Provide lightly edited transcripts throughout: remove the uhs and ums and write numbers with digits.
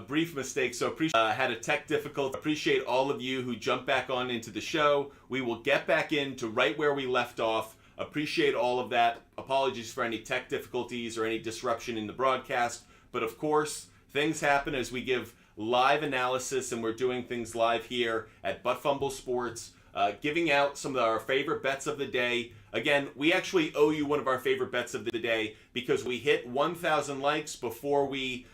brief mistake. So appreciate had a tech difficulty. Appreciate all of you who jumped back on into the show. We will get back into right where we left off. Appreciate all of that. Apologies for any tech difficulties or any disruption in the broadcast. But of course, things happen as we give live analysis, and we're doing things live here at Fumble Sports, giving out some of our favorite bets of the day. Again, we actually owe you one of our favorite bets of the day because we hit 1,000 likes before we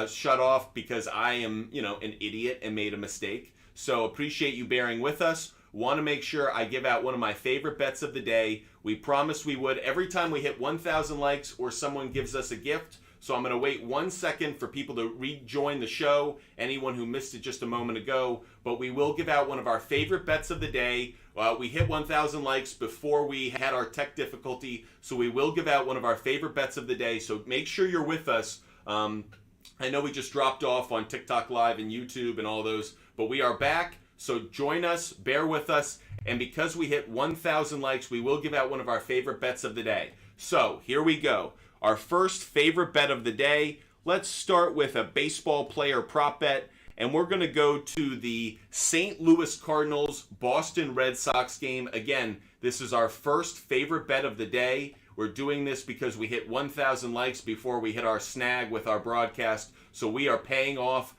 shut off because I am, an idiot and made a mistake. So appreciate you bearing with us. Want to make sure I give out one of my favorite bets of the day. We promised we would every time we hit 1,000 likes or someone gives us a gift. So I'm going to wait 1 second for people to rejoin the show, anyone who missed it just a moment ago. But we will give out one of our favorite bets of the day. We hit 1,000 likes before we had our tech difficulty, so we will give out one of our favorite bets of the day. So make sure you're with us. I know we just dropped off on TikTok Live and YouTube and all those, but we are back. So join us, bear with us, and because we hit 1,000 likes, we will give out one of our favorite bets of the day. So here we go. Our first favorite bet of the day. Let's start with a baseball player prop bet, and we're going to go to the St. Louis Cardinals Boston Red Sox game. Again, this is our first favorite bet of the day. We're doing this because we hit 1,000 likes before we hit our snag with our broadcast, so we are paying off.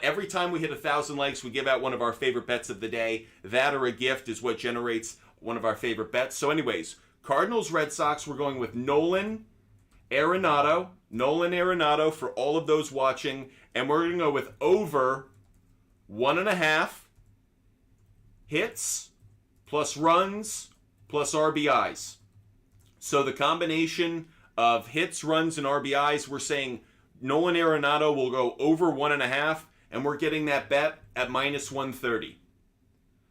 Every time we hit 1,000 likes, we give out one of our favorite bets of the day. That or a gift is what generates one of our favorite bets. So anyways, Cardinals Red Sox, we're going with Nolan Arenado for all of those watching, and we're going to go with over 1.5 hits plus runs plus RBIs. So the combination of hits, runs, and RBIs, we're saying Nolan Arenado will go over 1.5, and we're getting that bet at -130.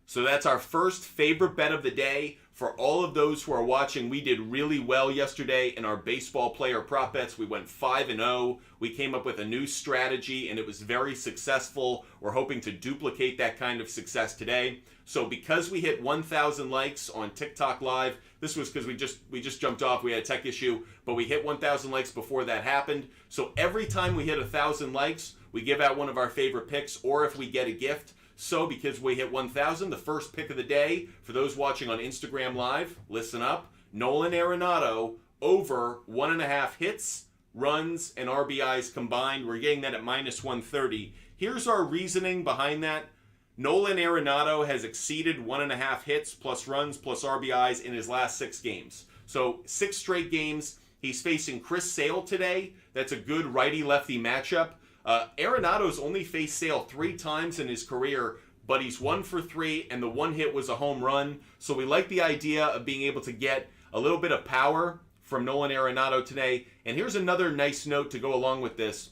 So that's our first favorite bet of the day. For all of those who are watching, we did really well yesterday in our baseball player prop bets. We went 5-0. We came up with a new strategy, and it was very successful. We're hoping to duplicate that kind of success today. So because we hit 1,000 likes on TikTok Live, this was because we just jumped off. We had a tech issue, but we hit 1,000 likes before that happened. So every time we hit 1,000 likes, we give out one of our favorite picks, or if we get a gift. So because we hit 1,000, the first pick of the day, for those watching on Instagram Live, listen up, Nolan Arenado over 1.5 hits, runs, and RBIs combined. We're getting that at -130. Here's our reasoning behind that. Nolan Arenado has exceeded 1.5 hits plus runs plus RBIs in his last 6 games. So 6 straight games. He's facing Chris Sale today. That's a good righty-lefty matchup. Arenado's only faced Sale 3 times in his career, but he's 1 for 3, and the 1 hit was a home run. So we like the idea of being able to get a little bit of power from Nolan Arenado today. And here's another nice note to go along with this.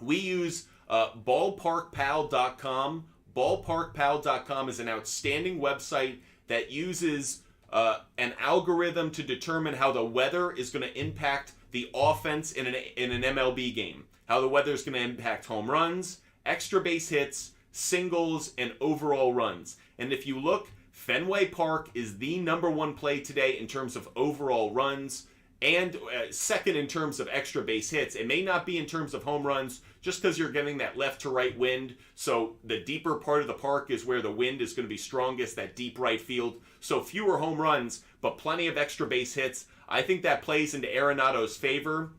We use ballparkpal.com. Ballparkpal.com is an outstanding website that uses an algorithm to determine how the weather is going to impact the offense in an MLB game. How the weather is going to impact home runs, extra base hits, singles, and overall runs. And if you look, Fenway Park is the #1 play today in terms of overall runs and second in terms of extra base hits. It may not be in terms of home runs just because you're getting that left to right wind. So the deeper part of the park is where the wind is going to be strongest, that deep right field. So fewer home runs, but plenty of extra base hits. I think that plays into Arenado's favor.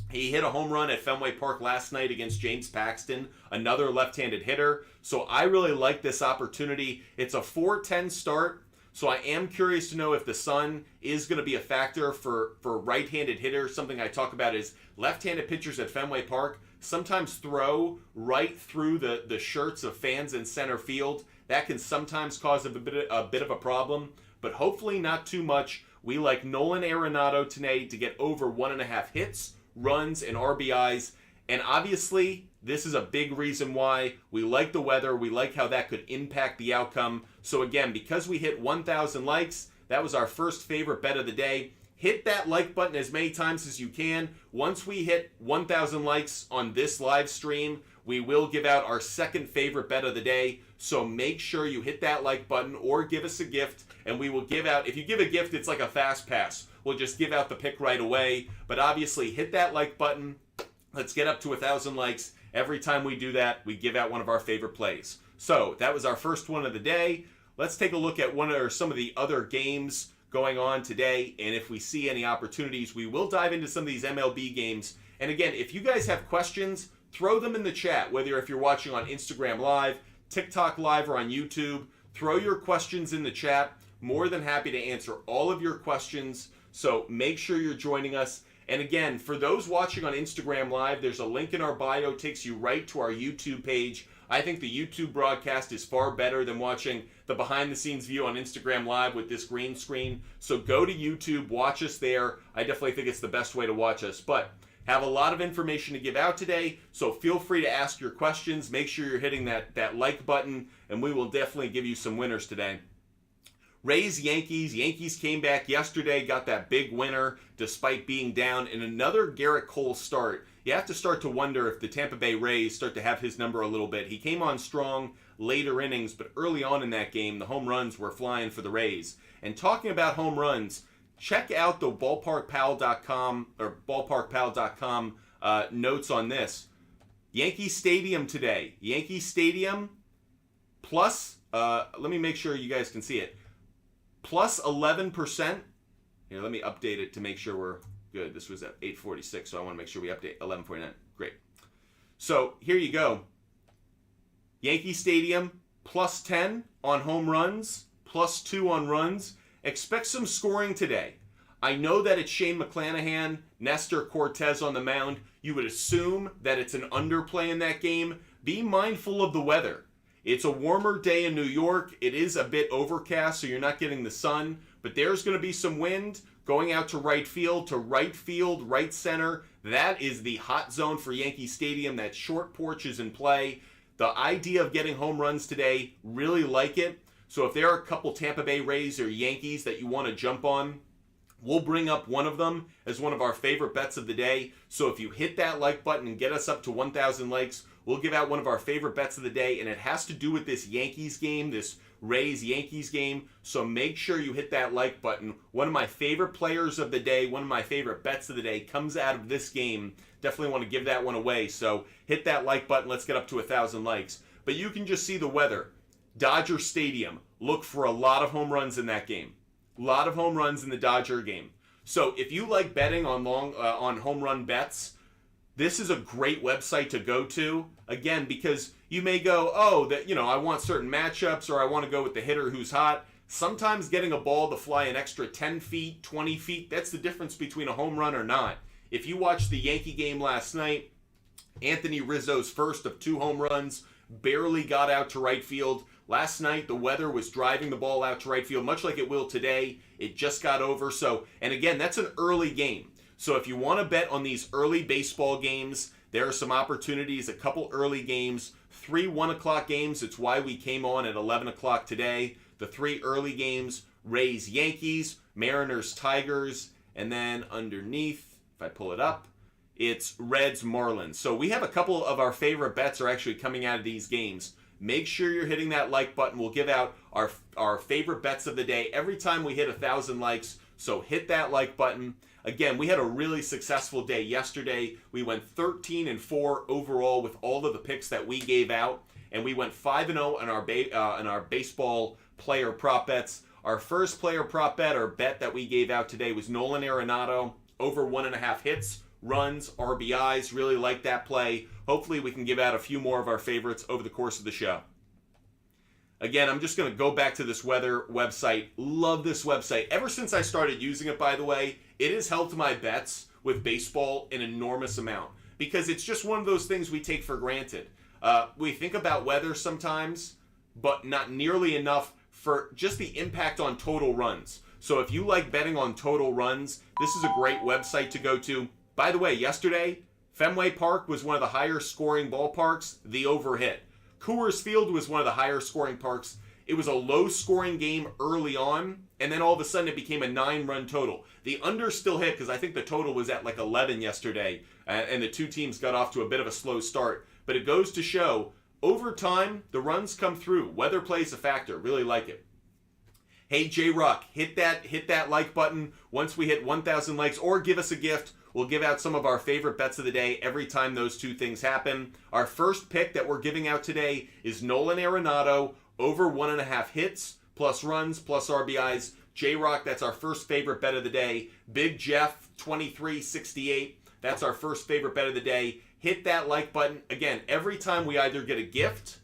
He hit a home run at Fenway Park last night against James Paxton, another left-handed hitter. So I really like this opportunity. It's a 4-10 start, so I am curious to know if the sun is going to be a factor for right-handed hitters. Something I talk about is left-handed pitchers at Fenway Park sometimes throw right through the shirts of fans in center field. That can sometimes cause a bit of a problem, but hopefully not too much. We like Nolan Arenado today to get over 1.5 hits, runs, and RBIs. And obviously, this is a big reason why we like the weather. We like how that could impact the outcome. So again, because we hit 1,000 likes, that was our first favorite bet of the day. Hit that like button as many times as you can. Once we hit 1,000 likes on this live stream, we will give out our second favorite bet of the day. So make sure you hit that like button or give us a gift, and we will give out, if you give a gift, it's like a fast pass. We'll just give out the pick right away. But obviously, hit that like button. Let's get up to 1,000 likes, Every time we do that, we give out one of our favorite plays. So that was our first one of the day. Let's take a look at one or some of the other games going on today, and if we see any opportunities, we will dive into some of these MLB games. And again, if you guys have questions, throw them in the chat, whether if you're watching on Instagram Live, TikTok Live, or on YouTube. Throw your questions in the chat. More than happy to answer all of your questions, so make sure you're joining us. And again, for those watching on Instagram Live, there's a link in our bio, takes you right to our YouTube page. I think the YouTube broadcast is far better than watching the behind-the-scenes view on Instagram Live with this green screen. So go to YouTube, watch us there. I definitely think it's the best way to watch us. But have a lot of information to give out today, so feel free to ask your questions. Make sure you're hitting that like button, and we will definitely give you some winners today. Rays, Yankees. Yankees came back yesterday, got that big winner despite being down in another Garrett Cole start. You have to start to wonder if the Tampa Bay Rays start to have his number a little bit. He came on strong later innings, but early on in that game, the home runs were flying for the Rays. And talking about home runs, check out the ballparkpal.com or ballparkpal.com notes on this. Yankee Stadium today. Yankee Stadium plus, let me make sure you guys can see it. Plus 11%. Here, let me update it to make sure we're good. This was at 8:46, so I want to make sure we update 11:49. Great. So here you go. Yankee Stadium, plus 10 on home runs, plus 2 on runs. Expect some scoring today. I know that it's Shane McClanahan, Nestor Cortez on the mound. You would assume that it's an underplay in that game. Be mindful of the weather. It's a warmer day in New York. It is a bit overcast, so you're not getting the sun, but there's going to be some wind going out to right field, right center. That is the hot zone for Yankee Stadium. That short porch is in play. The idea of getting home runs today, really like it. So if there are a couple Tampa Bay Rays or Yankees that you want to jump on, we'll bring up one of them as one of our favorite bets of the day. So if you hit that like button and get us up to 1,000 likes, we'll give out one of our favorite bets of the day, and it has to do with this Yankees game, this Rays-Yankees game. So make sure you hit that like button. One of my favorite players of the day, one of my favorite bets of the day comes out of this game. Definitely want to give that one away. So hit that like button. Let's get up to 1,000 likes. But you can just see the weather. Dodger Stadium. Look for a lot of home runs in that game. A lot of home runs in the Dodger game. So if you like betting on on home run bets, this is a great website to go to. Again, because you may go, oh, I want certain matchups, or I want to go with the hitter who's hot. Sometimes getting a ball to fly an extra 10 feet, 20 feet, that's the difference between a home run or not. If you watched the Yankee game last night, Anthony Rizzo's first of 2 home runs, barely got out to right field. Last night, the weather was driving the ball out to right field, much like it will today. It just got over. So, and again, that's an early game. So if you want to bet on these early baseball games, there are some opportunities, a couple early games, 3 1 o'clock games. It's why we came on at 11 o'clock today. The 3 early games, Rays, Yankees, Mariners, Tigers, and then underneath, if I pull it up, it's Reds, Marlins. So we have a couple of our favorite bets are actually coming out of these games. Make sure you're hitting that like button. We'll give out our favorite bets of the day every time we hit 1,000 likes. So hit that like button. Again, we had a really successful day yesterday. We went 13-4 overall with all of the picks that we gave out, and we went 5-0 on our baseball player prop bets. Our first player prop bet or bet that we gave out today was Nolan Arenado over 1.5 hits, runs, RBIs. Really like that play. Hopefully we can give out a few more of our favorites over the course of the show. Again, I'm just going to go back to this weather website. Love this website. Ever since I started using it, by the way, it has helped my bets with baseball an enormous amount because it's just one of those things we take for granted. We think about weather sometimes, but not nearly enough for just the impact on total runs. So if you like betting on total runs, this is a great website to go to. By the way, yesterday, Fenway Park was one of the higher scoring ballparks, the over hit. Coors Field was one of the higher scoring parks. It was a low scoring game early on, and then all of a sudden it became a 9-run total. The under still hit because I think the total was at like 11 yesterday, and the 2 teams got off to a bit of a slow start. But it goes to show, over time, the runs come through. Weather plays a factor. Really like it. Hey, J-Ruck, hit that like button once we hit 1,000 likes, or give us a gift. We'll give out some of our favorite bets of the day every time those two things happen. Our first pick that we're giving out today is Nolan Arenado over 1.5 hits, plus runs, plus RBIs. J-Rock, that's our first favorite bet of the day. Big Jeff, 2368. That's our first favorite bet of the day. Hit that like button. Again, every time we either get a gift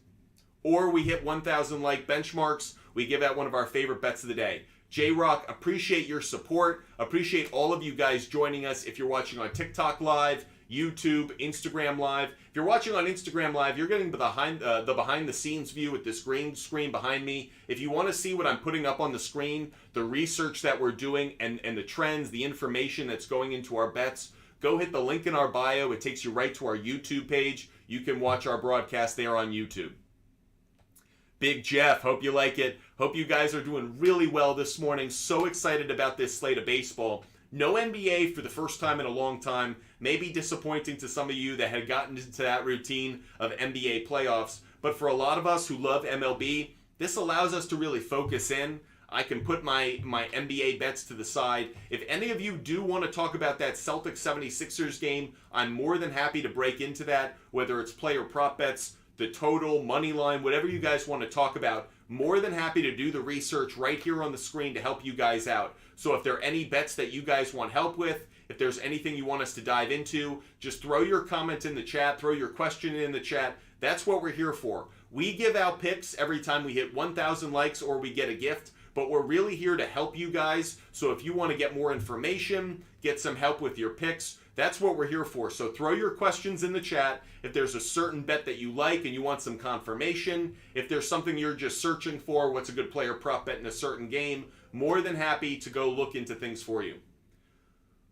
or we hit 1,000 like benchmarks, we give out one of our favorite bets of the day. J-Rock, appreciate your support. Appreciate all of you guys joining us. If you're watching on TikTok Live, YouTube, Instagram Live. If you're watching on Instagram Live, you're getting the behind-the-scenes view with this green screen behind me. If you want to see what I'm putting up on the screen, the research that we're doing, and the trends, the information that's going into our bets, go hit the link in our bio. It takes you right to our YouTube page. You can watch our broadcast there on YouTube. Big Jeff, hope you like it. Hope you guys are doing really well this morning. So excited about this slate of baseball. No NBA for the first time in a long time. May be disappointing to some of you that had gotten into that routine of NBA playoffs. But for a lot of us who love MLB, this allows us to really focus in. I can put my NBA bets to the side. If any of you do want to talk about that Celtics 76ers game, I'm more than happy to break into that, whether it's player prop bets, the total, money line, whatever you guys want to talk about. More than happy to do the research right here on the screen to help you guys out. So if there are any bets that you guys want help with, if there's anything you want us to dive into, just throw your comment in the chat, throw your question in the chat. That's what we're here for. We give out picks every time we hit 1,000 likes or we get a gift, but we're really here to help you guys. So if you want to get more information, get some help with your picks, that's what we're here for. So throw your questions in the chat. If there's a certain bet that you like and you want some confirmation, if there's something you're just searching for, what's a good player prop bet in a certain game, more than happy to go look into things for you.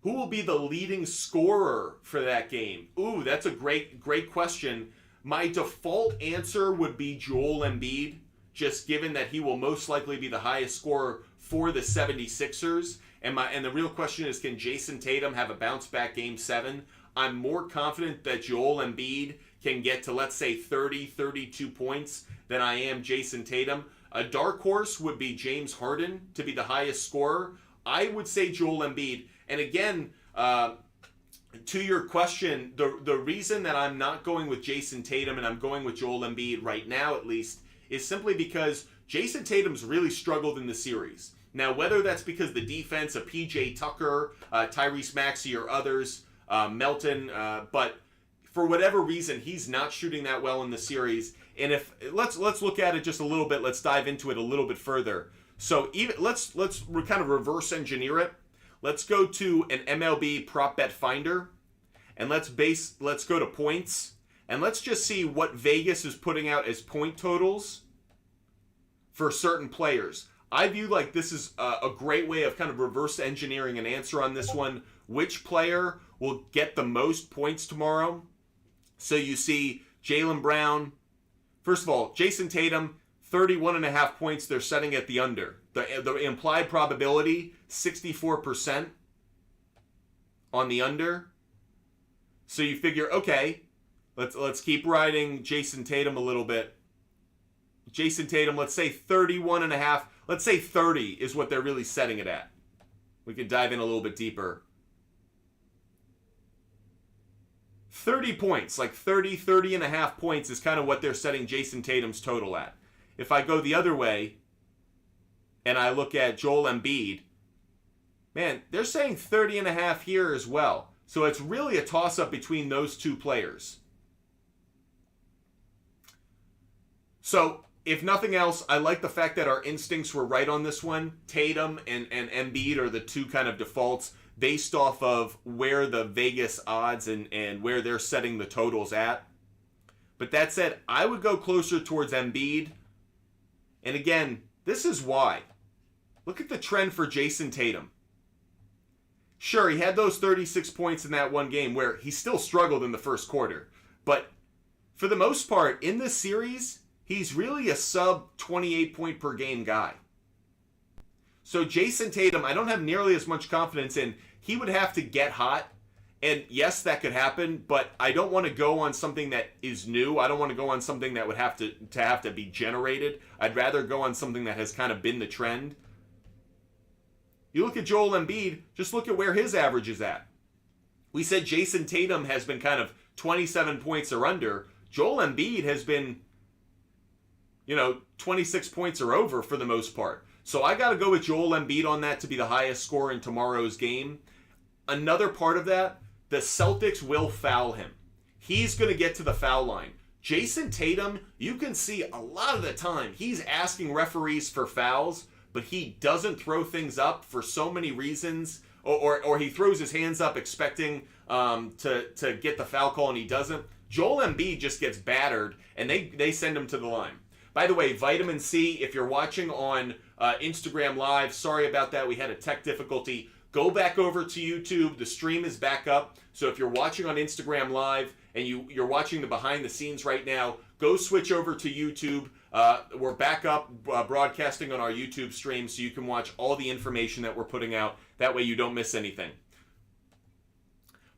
Who will be the leading scorer for that game? Ooh, that's a great question. My default answer would be Joel Embiid, just given that he will most likely be the highest scorer for the 76ers. And the real question is, can Jason Tatum have a bounce back game 7? I'm more confident that Joel Embiid can get to, let's say, 30, 32 points than I am Jason Tatum. A dark horse would be James Harden to be the highest scorer. I would say Joel Embiid. And again, to your question, the reason that I'm not going with Jason Tatum and I'm going with Joel Embiid right now at least is simply because Jason Tatum's really struggled in the series. Now, whether that's because the defense of PJ Tucker, Tyrese Maxey, or others, Melton, but for whatever reason, he's not shooting that well in the series. And if let's look at it just a little bit. Let's dive into it a little bit further. So even let's kind of reverse engineer it. Let's go to an MLB prop bet finder, and let's go to points, and let's just see what Vegas is putting out as point totals for certain players. I view like this is a great way of kind of reverse engineering an answer on this one. Which player will get the most points tomorrow? So you see Jaylen Brown. First of all, Jason Tatum, 31.5 points. They're setting at the under. The implied probability, 64% on the under. So you figure, okay, let's keep riding Jason Tatum a little bit. Jason Tatum, let's say 31.5. Let's say 30 is what they're really setting it at. We could dive in a little bit deeper. 30 points, like 30.5 points is kind of what they're setting Jason Tatum's total at. If I go the other way and I look at Joel Embiid, man, they're saying 30.5 here as well. So it's really a toss-up between those two players. So, if nothing else, I like the fact that our instincts were right on this one. Tatum and Embiid are the two kind of defaults based off of where the Vegas odds and where they're setting the totals at. But that said, I would go closer towards Embiid. And again, this is why. Look at the trend for Jason Tatum. Sure, he had those 36 points in that one game where he still struggled in the first quarter. But for the most part, in this series, he's really a sub 28 point per game guy. So Jason Tatum, I don't have nearly as much confidence in. He would have to get hot. And yes, that could happen, but I don't want to go on something that is new. I don't want to go on something that would have to be generated. I'd rather go on something that has kind of been the trend. You look at Joel Embiid, just look at where his average is at. We said Jason Tatum has been kind of 27 points or under. Joel Embiid has been, 26 points or over for the most part. So I got to go with Joel Embiid on that to be the highest score in tomorrow's game. Another part of that, the Celtics will foul him. He's going to get to the foul line. Jason Tatum, you can see a lot of the time he's asking referees for fouls, but he doesn't throw things up for so many reasons, or he throws his hands up expecting to get the foul call and he doesn't. Joel Embiid just gets battered and they send him to the line. By the way, Vitamin C, if you're watching on Instagram Live, sorry about that, we had a tech difficulty. Go back over to YouTube. The stream is back up. So if you're watching on Instagram Live and you're watching the behind the scenes right now, go switch over to YouTube. We're back up broadcasting on our YouTube stream so you can watch all the information that we're putting out. That way you don't miss anything.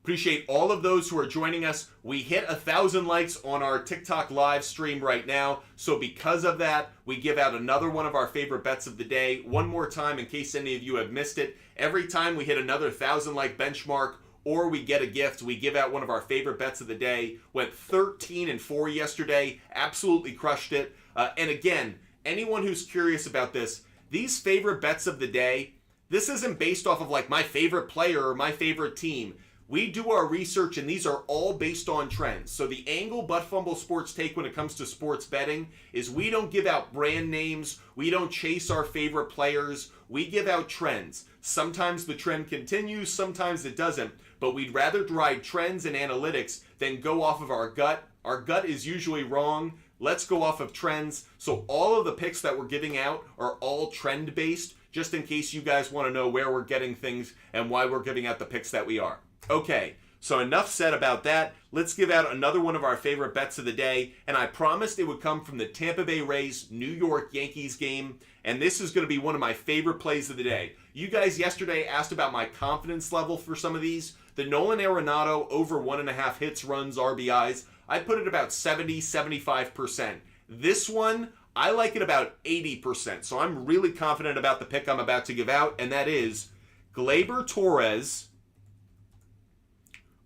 Appreciate all of those who are joining us. We hit 1,000 likes on our TikTok live stream right now. So because of that, we give out another one of our favorite bets of the day. One more time in case any of you have missed it. Every time we hit another 1,000 like benchmark or we get a gift, we give out one of our favorite bets of the day. Went 13-4 yesterday. Absolutely crushed it. And again, anyone who's curious about this, these favorite bets of the day, this isn't based off of like my favorite player or my favorite team. We do our research, and these are all based on trends. So the angle Butt Fumble Sports take when it comes to sports betting is we don't give out brand names. We don't chase our favorite players. We give out trends. Sometimes the trend continues, sometimes it doesn't. But we'd rather ride trends and analytics than go off of our gut. Our gut is usually wrong. Let's go off of trends. So all of the picks that we're giving out are all trend-based, just in case you guys want to know where we're getting things and why we're giving out the picks that we are. Okay, so enough said about that. Let's give out another one of our favorite bets of the day. And I promised it would come from the Tampa Bay Rays New York Yankees game. And this is going to be one of my favorite plays of the day. You guys yesterday asked about my confidence level for some of these. The Nolan Arenado over 1.5 hits, runs, RBIs. I put it about 70-75%. This one, I like it about 80%. So I'm really confident about the pick I'm about to give out. And that is Gleyber Torres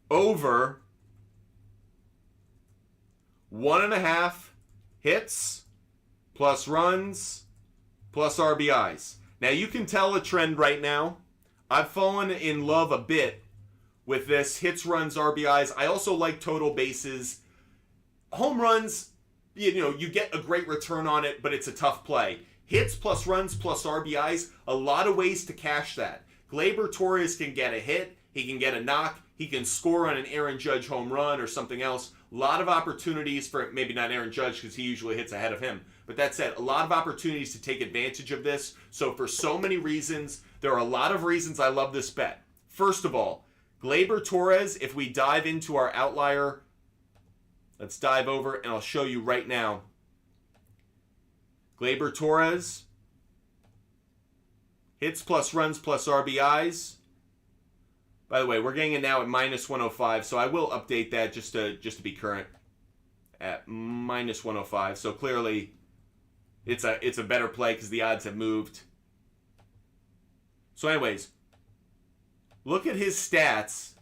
over 1.5 hits plus runs plus RBIs. Now you can tell a trend right now. I've fallen in love a bit with this hits, runs, RBIs. I also like total bases. Home runs, you get a great return on it, but it's a tough play. Hits plus runs plus RBIs, a lot of ways to cash that. Gleyber Torres can get a hit, he can get a knock, he can score on an Aaron Judge home run or something else. A lot of opportunities for, maybe not Aaron Judge because he usually hits ahead of him. But that said, a lot of opportunities to take advantage of this. So for so many reasons, there are a lot of reasons I love this bet. First of all, Gleyber Torres, if we dive into our outlier, let's dive over and I'll show you right now. Gleyber Torres, hits plus runs plus RBIs. By the way, we're getting it now at minus 105, so I will update that just to be current at minus 105. So clearly, it's a better play because the odds have moved. So anyways, look at his stats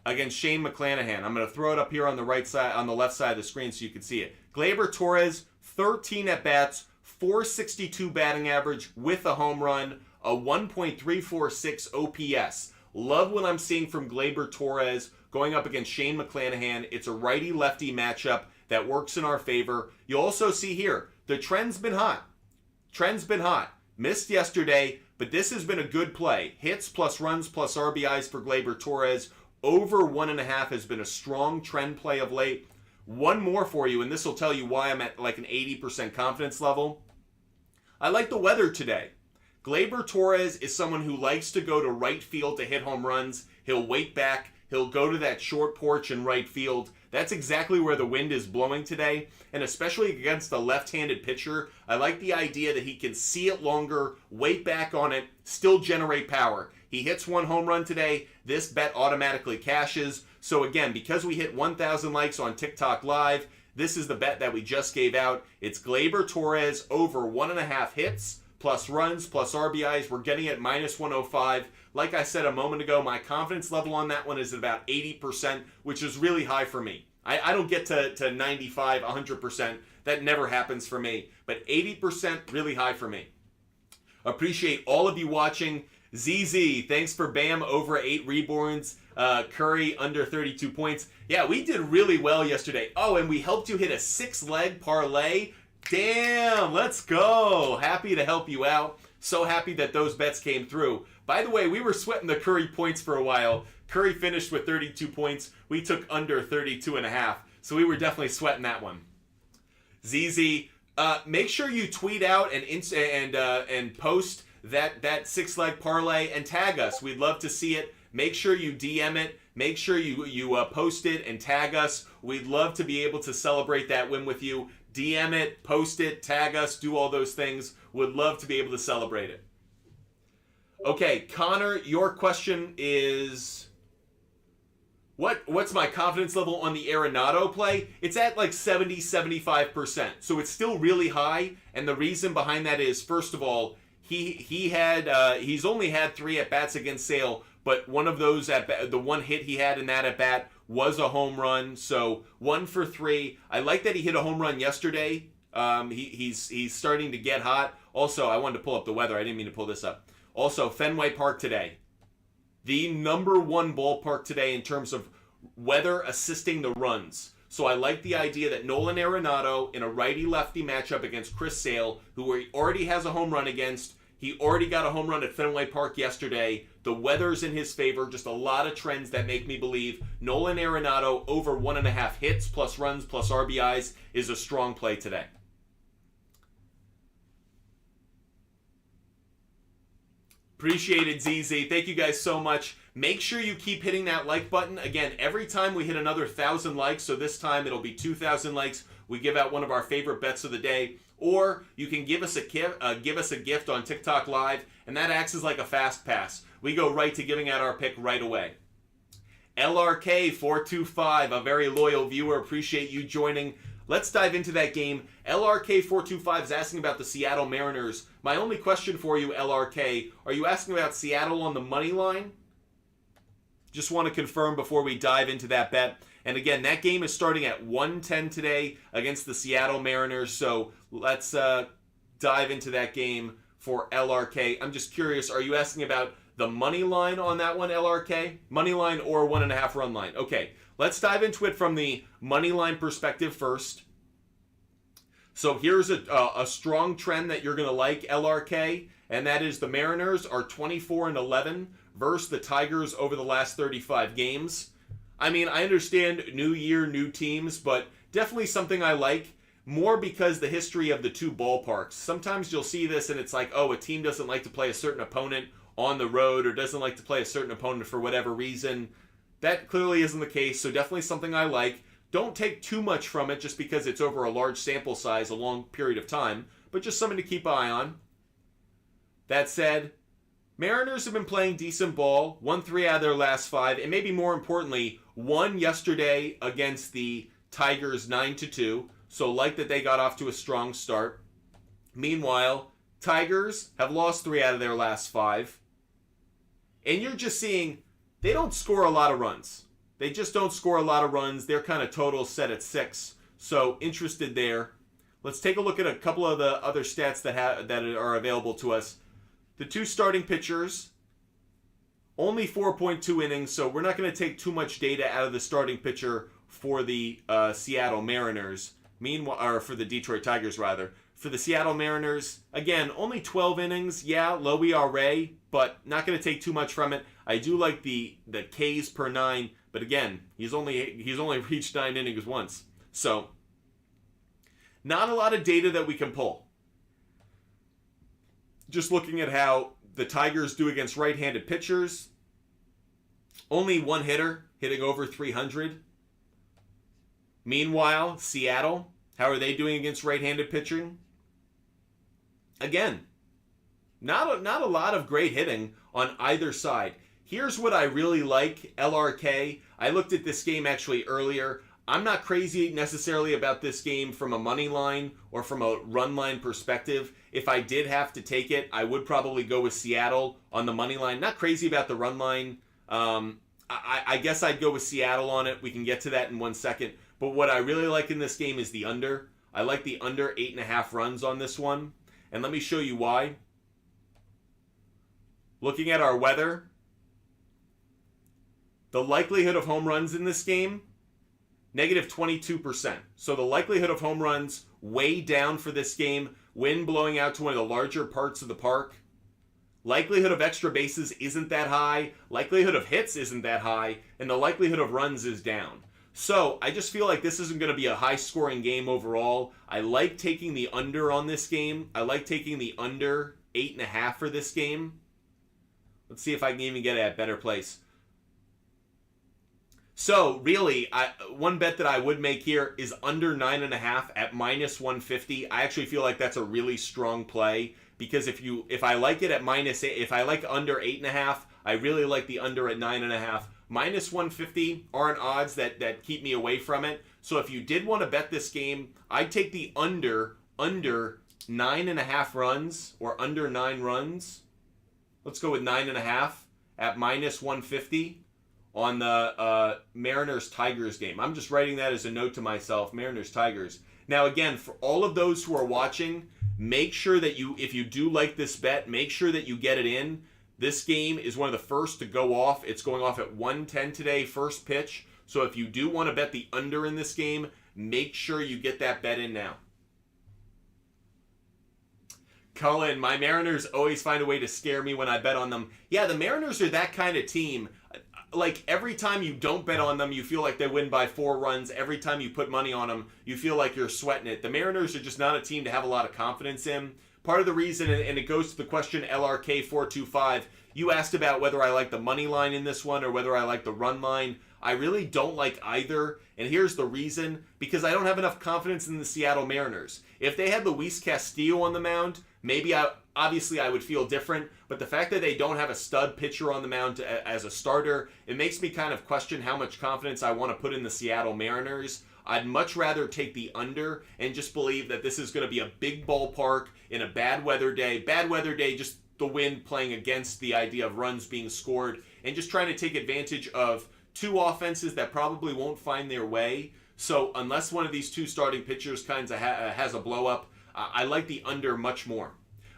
against Shane McClanahan. I'm going to throw it up here on the right side, on the left side of the screen so you can see it. Gleyber Torres, 13 at bats, 462 batting average with a home run, a 1.346 OPS. Love what I'm seeing from Gleyber Torres going up against Shane McClanahan. It's a righty-lefty matchup that works in our favor. You'll also see here, the trend's been hot. Trend's been hot. Missed yesterday, but this has been a good play. Hits plus runs plus RBIs for Gleyber Torres. Over 1.5 has been a strong trend play of late. One more for you, and this will tell you why I'm at like an 80% confidence level. I like the weather today. Gleyber Torres is someone who likes to go to right field to hit home runs. He'll wait back. He'll go to that short porch in right field. That's exactly where the wind is blowing today. And especially against a left-handed pitcher, I like the idea that he can see it longer, wait back on it, still generate power. He hits one home run today. This bet automatically cashes. So again, because we hit 1,000 likes on TikTok Live, this is the bet that we just gave out. It's Gleyber Torres over 1.5 hits plus runs, plus RBIs. We're getting it minus 105. Like I said a moment ago, my confidence level on that one is at about 80%, which is really high for me. I don't get to 95, 100%. That never happens for me. But 80%, really high for me. Appreciate all of you watching. ZZ, thanks for Bam over 8 reborns. Curry under 32 points. Yeah, we did really well yesterday. Oh, and we helped you hit a 6-leg parlay. Damn, let's go. Happy to help you out. So happy that those bets came through. By the way, we were sweating the Curry points for a while. Curry finished with 32 points. We took under 32.5. So we were definitely sweating that one. ZZ, make sure you tweet out and post that 6-leg parlay and tag us. We'd love to see it. Make sure you DM it. Make sure you post it and tag us. We'd love to be able to celebrate that win with you. DM it, post it, tag us, do all those things. Would love to be able to celebrate it. Okay, Connor, your question is... What's my confidence level on the Arenado play? It's at like 70, 75%. So it's still really high. And the reason behind that is, first of all, he's only had 3 at-bats against Sale, but one of those, the one hit he had in that at-bat was a home run. So 1 for 3. I like that he hit a home run yesterday. He's starting to get hot. Also, I wanted to pull up the weather. I didn't mean to pull this up. Also, Fenway Park today. The number 1 ballpark today in terms of weather assisting the runs. So I like the idea that Nolan Arenado in a righty-lefty matchup against Chris Sale, who he already has a home run against. He already got a home run at Fenway Park yesterday. The weather's in his favor. Just a lot of trends that make me believe Nolan Arenado over 1.5 hits plus runs plus RBIs is a strong play today. Appreciate it, ZZ. Thank you guys so much. Make sure you keep hitting that like button. Again, every time we hit another 1,000 likes, so this time it'll be 2,000 likes, we give out one of our favorite bets of the day. Or you can give us a gift on TikTok Live, and that acts as like a fast pass. We go right to giving out our pick right away. LRK425, a very loyal viewer. Appreciate you joining. Let's dive into that game. LRK425 is asking about the Seattle Mariners. My only question for you, LRK, are you asking about Seattle on the money line? Just want to confirm before we dive into that bet. And again, that game is starting at 1:10 today against the Seattle Mariners. So let's dive into that game for LRK. I'm just curious, are you asking about the money line on that one, LRK? Money line or 1.5 run line? Okay, let's dive into it from the money line perspective first. So here's a strong trend that you're going to like, LRK, and that is the Mariners are 24-11 versus the Tigers over the last 35 games. I mean, I understand new year, new teams, but definitely something I like more because the history of the two ballparks. Sometimes you'll see this and it's like, oh, a team doesn't like to play a certain opponent on the road or doesn't like to play a certain opponent for whatever reason. That clearly isn't the case, so definitely something I like. Don't take too much from it just because it's over a large sample size, a long period of time, but just something to keep an eye on. That said, Mariners have been playing decent ball, won 3 out of their last 5, and maybe more importantly, won yesterday against the Tigers 9-2, so like that they got off to a strong start. Meanwhile, Tigers have lost 3 out of their last 5, and you're just seeing they don't score a lot of runs. They just don't score a lot of runs. Their kind of total set at 6. So interested there. Let's take a look at a couple of the other stats that are available to us. The 2 starting pitchers, only 4.2 innings, so we're not going to take too much data out of the starting pitcher for the Seattle Mariners. Meanwhile, or for the Detroit Tigers rather. For the Seattle Mariners, again, only 12 innings. Yeah, low ERA, but not going to take too much from it. I do like the Ks per 9. But again, he's only reached 9 innings once. So, not a lot of data that we can pull. Just looking at how the Tigers do against right-handed pitchers. Only one hitter hitting over 300. Meanwhile, Seattle, how are they doing against right-handed pitching? Again, not a lot of great hitting on either side. Here's what I really like, LRK. I looked at this game actually earlier. I'm not crazy necessarily about this game from a money line or from a run line perspective. If I did have to take it, I would probably go with Seattle on the money line. Not crazy about the run line. I guess I'd go with Seattle on it. We can get to that in 1 second. But what I really like in this game is the under. I like the under 8.5 runs on this one. And let me show you why. Looking at our weather, the likelihood of home runs in this game, negative 22%. So the likelihood of home runs way down for this game. Wind blowing out to one of the larger parts of the park. Likelihood of extra bases isn't that high. Likelihood of hits isn't that high. And the likelihood of runs is down. So I just feel like this isn't going to be a high-scoring game overall. I like taking the under on this game. I like taking the under 8.5 for this game. Let's see if I can even get it at a better place. So, really, one bet that I would make here is under 9.5 at minus 150. I actually feel like that's a really strong play because if I like it at minus 8, if I like under 8.5, I really like the under at 9.5. Minus 150 aren't odds that keep me away from it. So if you did want to bet this game, I'd take the under 9.5 runs or under 9 runs. Let's go with 9.5 at minus 150. On the Mariners-Tigers game. I'm just writing that as a note to myself, Mariners-Tigers. Now, again, for all of those who are watching, make sure that if you do like this bet, make sure that you get it in. This game is one of the first to go off. It's going off at 1:10 today, first pitch. So if you do want to bet the under in this game, make sure you get that bet in now. Cullen, my Mariners always find a way to scare me when I bet on them. Yeah, the Mariners are that kind of team. Like, every time you don't bet on them, you feel like they win by 4 runs. Every time you put money on them, you feel like you're sweating it. The Mariners are just not a team to have a lot of confidence in. Part of the reason, and it goes to the question LRK425, you asked about whether I like the money line in this one or whether I like the run line. I really don't like either, and here's the reason. Because I don't have enough confidence in the Seattle Mariners. If they had Luis Castillo on the mound, maybe obviously I would feel different, but the fact that they don't have a stud pitcher on the mound as a starter, it makes me kind of question how much confidence I want to put in the Seattle Mariners. I'd much rather take the under and just believe that this is going to be a big ballpark in a bad weather day. Bad weather day, just the wind playing against the idea of runs being scored, and just trying to take advantage of 2 offenses that probably won't find their way. So unless one of these 2 starting pitchers kind of has a blow up, I like the under much more.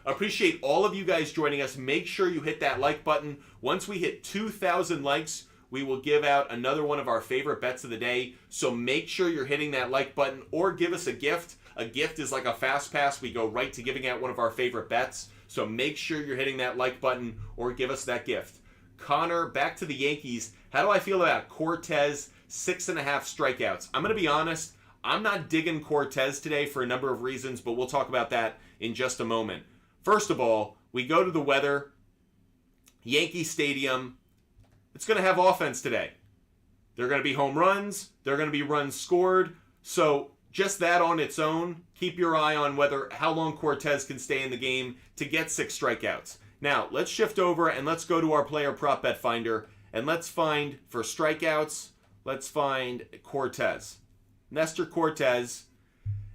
Appreciate all of you guys joining us. Make sure you hit that like button. Once we hit 2,000 likes, we will give out another one of our favorite bets of the day. So make sure you're hitting that like button or give us a gift. A gift is like a fast pass. We go right to giving out one of our favorite bets. So make sure you're hitting that like button or give us that gift. Connor, back to the Yankees. How do I feel about Cortez, 6.5 strikeouts? I'm going to be honest. I'm not digging Cortez today for a number of reasons, but we'll talk about that in just a moment. First of all, we go to the weather. Yankee Stadium. It's going to have offense today. There are going to be home runs. There are going to be runs scored. So just that on its own, keep your eye on how long Cortez can stay in the game to get 6 strikeouts. Now, let's shift over and let's go to our player prop bet finder. And let's find, for strikeouts, let's find Cortez. Nestor Cortez.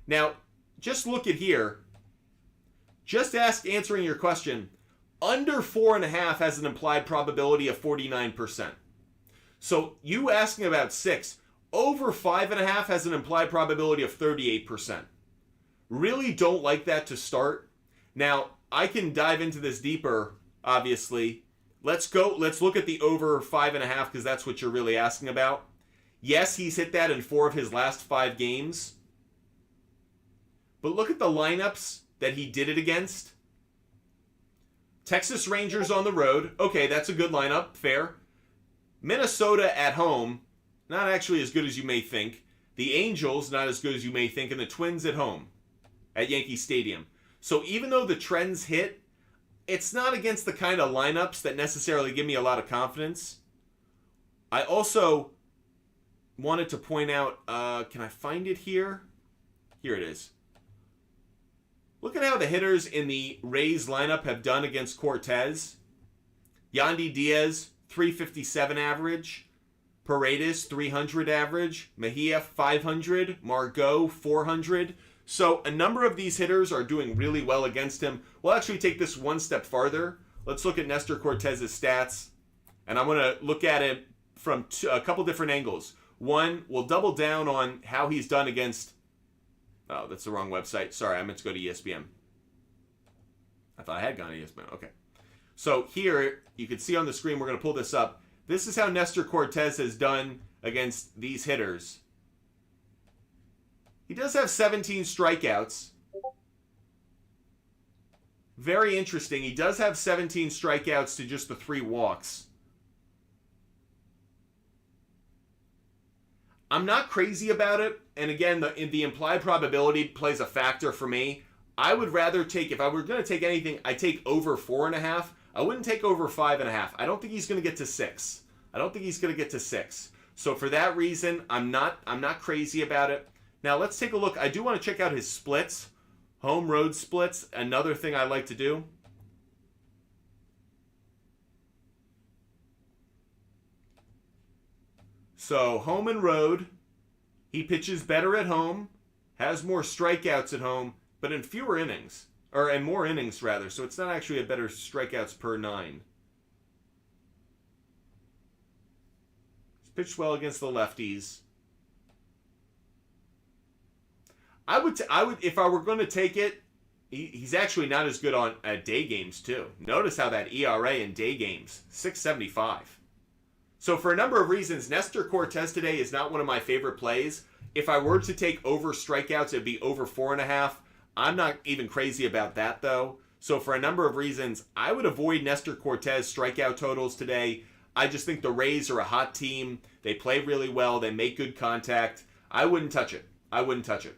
Now, just look at here. Just answering your question, under 4.5 has an implied probability of 49%. So you asking about 6, over 5.5 has an implied probability of 38%. Really don't like that to start. Now, I can dive into this deeper, obviously. Let's look at the over 5.5 because that's what you're really asking about. Yes, he's hit that in 4 of his last 5 games. But look at the lineups that he did it against. Texas Rangers on the road. Okay, that's a good lineup. Fair. Minnesota at home. Not actually as good as you may think. The Angels, not as good as you may think. And the Twins at home at Yankee Stadium. So even though the trends hit, it's not against the kind of lineups that necessarily give me a lot of confidence. I also wanted to point out, can I find it here? Here it is. Look at how the hitters in the Rays lineup have done against Cortez. Yandy Diaz, 357 average. Paredes, 300 average. Mejia, 500. Margot, 400. So a number of these hitters are doing really well against him. We'll actually take this one step farther. Let's look at Nestor Cortez's stats. And I'm going to look at it from a couple different angles. One, we'll double down on how he's done against... Oh, that's the wrong website. Sorry, I meant to go to ESPN. I thought I had gone to ESPN. Okay. So here, you can see on the screen, we're going to pull this up. This is how Nestor Cortez has done against these hitters. He does have 17 strikeouts. Very interesting. He does have 17 strikeouts to just the 3 walks. I'm not crazy about it. And again, the implied probability plays a factor for me. I would rather take, if I were going to take anything, I'd take over 4.5. I wouldn't take over 5.5. I don't think he's going to get to 6. I don't think he's going to get to 6. So for that reason, I'm not crazy about it. Now let's take a look. I do want to check out his splits. Home road splits, another thing I like to do. So home and road, he pitches better at home, has more strikeouts at home, but in fewer innings, and more innings rather. So it's not actually a better strikeouts per 9. He's pitched well against the lefties. I would, if I were going to take it, he's actually not as good at day games too. Notice how that ERA in day games, 6.75. So for a number of reasons, Nestor Cortez today is not one of my favorite plays. If I were to take over strikeouts, it'd be over 4.5. I'm not even crazy about that though. So for a number of reasons, I would avoid Nestor Cortez strikeout totals today. I just think the Rays are a hot team. They play really well. They make good contact. I wouldn't touch it. I wouldn't touch it.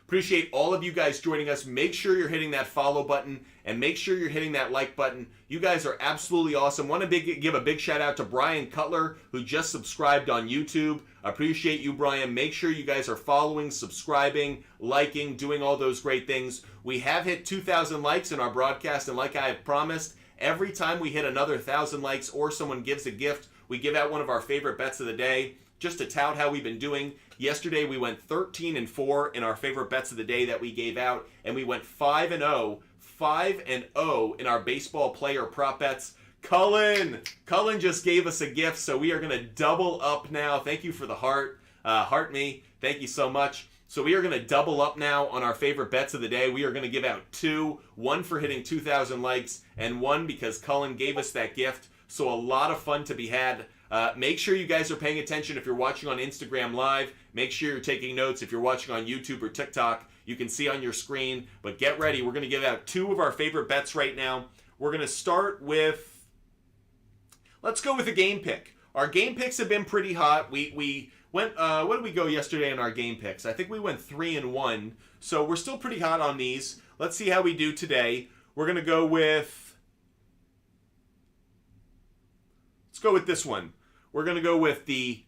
Appreciate all of you guys joining us. Make sure you're hitting that follow button and make sure you're hitting that like button. You guys are absolutely awesome. Want to give a big shout out to Brian Cutler, who just subscribed on YouTube. Appreciate you, Brian. Make sure you guys are following, subscribing, liking, doing all those great things. We have hit 2,000 likes in our broadcast, and like I have promised, every time we hit another 1,000 likes or someone gives a gift, we give out one of our favorite bets of the day. Just to tout how we've been doing, yesterday we went 13-4 in our favorite bets of the day that we gave out, and we went 5-0 in our baseball player prop bets. Cullen just gave us a gift, so we are going to double up now. Thank you for the heart. Heart me. Thank you so much. So we are going to double up now on our favorite bets of the day. We are going to give out 2, one for hitting 2,000 likes, and 1 because Cullen gave us that gift. So a lot of fun to be had. Make sure you guys are paying attention if you're watching on Instagram Live. Make sure you're taking notes if you're watching on YouTube or TikTok. You can see on your screen. But get ready. We're going to give out 2 of our favorite bets right now. We're going to start with... Let's go with a game pick. Our game picks have been pretty hot. We went... what did we go yesterday in our game picks? I think we went 3-1. So we're still pretty hot on these. Let's see how we do today. We're going to go with... Let's go with this one. We're going to go with the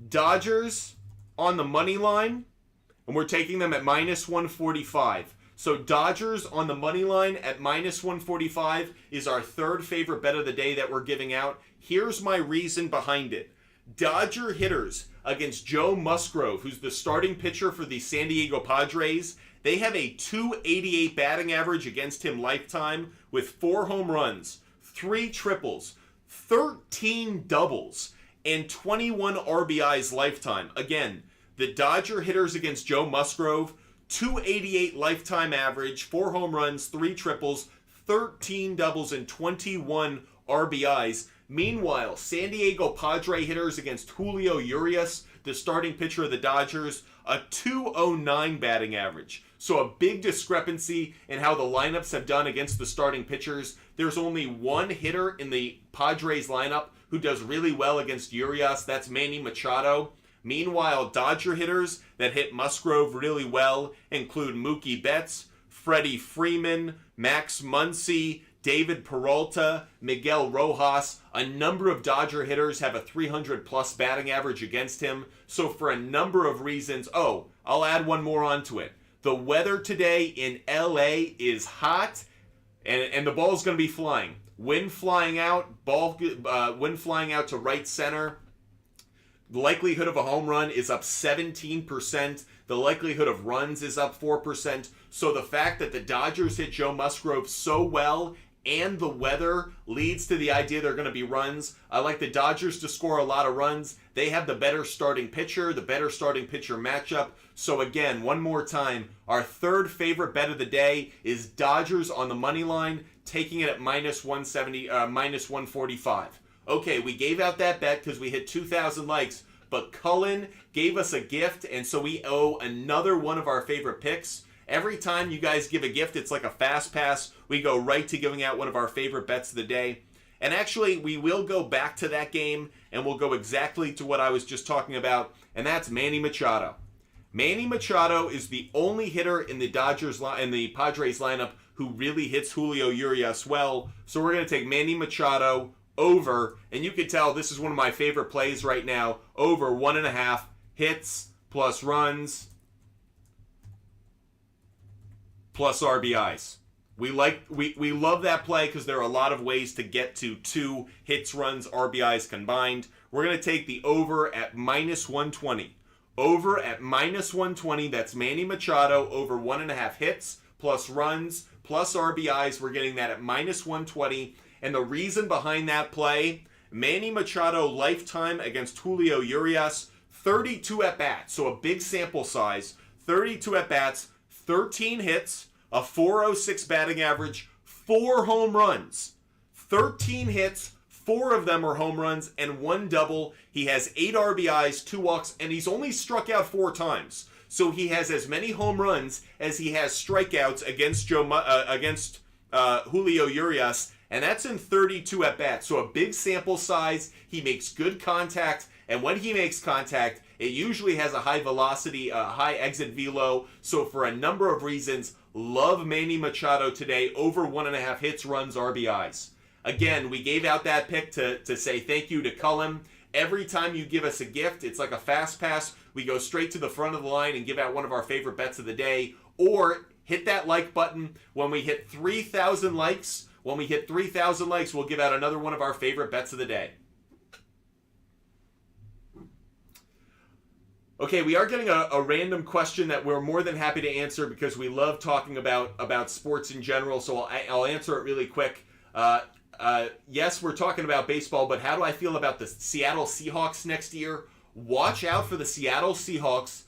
Dodgers on the money line, and we're taking them at -145. So Dodgers on the money line at -145 is our third favorite bet of the day that we're giving out. Here's my reason behind it. Dodger hitters against Joe Musgrove, who's the starting pitcher for the San Diego Padres. They have a .288 batting average against him lifetime with 4 home runs, 3 triples, 13 doubles, and 21 RBIs lifetime. Again, the Dodger hitters against Joe Musgrove, .288 lifetime average, 4 home runs, 3 triples, 13 doubles, and 21 RBIs. Meanwhile, San Diego Padre hitters against Julio Urias, the starting pitcher of the Dodgers, a .209 batting average. So a big discrepancy in how the lineups have done against the starting pitchers. There's only one hitter in the Padres lineup who does really well against Urias. That's Manny Machado. Meanwhile, Dodger hitters that hit Musgrove really well include Mookie Betts, Freddie Freeman, Max Muncy, David Peralta, Miguel Rojas. A number of Dodger hitters have a 300-plus batting average against him. So for a number of reasons... Oh, I'll add one more onto it. The weather today in LA is hot, and the ball's going to be flying. Wind flying out, wind flying out to right center. The likelihood of a home run is up 17%. The likelihood of runs is up 4%. So the fact that the Dodgers hit Joe Musgrove so well and the weather leads to the idea there are going to be runs. I like the Dodgers to score a lot of runs. They have the better starting pitcher matchup. So again, one more time, our third favorite bet of the day is Dodgers on the money line, taking it at minus 145. Okay, we gave out that bet because we hit 2,000 likes, but Cullen gave us a gift, and so we owe another one of our favorite picks. Every time you guys give a gift, it's like a fast pass. We go right to giving out one of our favorite bets of the day. And actually, we will go back to that game, and we'll go exactly to what I was just talking about, and that's Manny Machado. Manny Machado is the only hitter in the Padres lineup who really hits Julio Urias well. So we're going to take Manny Machado over, and you can tell this is one of my favorite plays right now, over 1.5 hits plus runs plus RBIs. We love that play because there are a lot of ways to get to 2 hits, runs, RBIs combined. We're going to take the over at minus 120. Over at minus 120, that's Manny Machado over 1.5 hits plus runs plus RBIs. We're getting that at minus 120. And the reason behind that play, Manny Machado lifetime against Julio Urias, 32 at-bats, so a big sample size, 32 at-bats, 13 hits, a 406 batting average, 4 home runs. 13 hits, 4 of them are home runs, and 1 double. He has 8 RBIs, 2 walks, and he's only struck out 4 times. So he has as many home runs as he has strikeouts against Julio Urias, and that's in 32 at-bats. So a big sample size. He makes good contact, and when he makes contact, it usually has a high velocity, high exit velo. So for a number of reasons, love Manny Machado today over 1.5 hits, runs, RBIs. Again, we gave out that pick to say thank you to Cullen. Every time you give us a gift, it's like a fast pass. We go straight to the front of the line and give out one of our favorite bets of the day. Or hit that like button. When we hit 3,000 likes, we'll give out another one of our favorite bets of the day. Okay, we are getting a random question that we're more than happy to answer because we love talking about sports in general, so I'll answer it really quick. Yes, we're talking about baseball, but how do I feel about the Seattle Seahawks next year? Watch out for the Seattle Seahawks,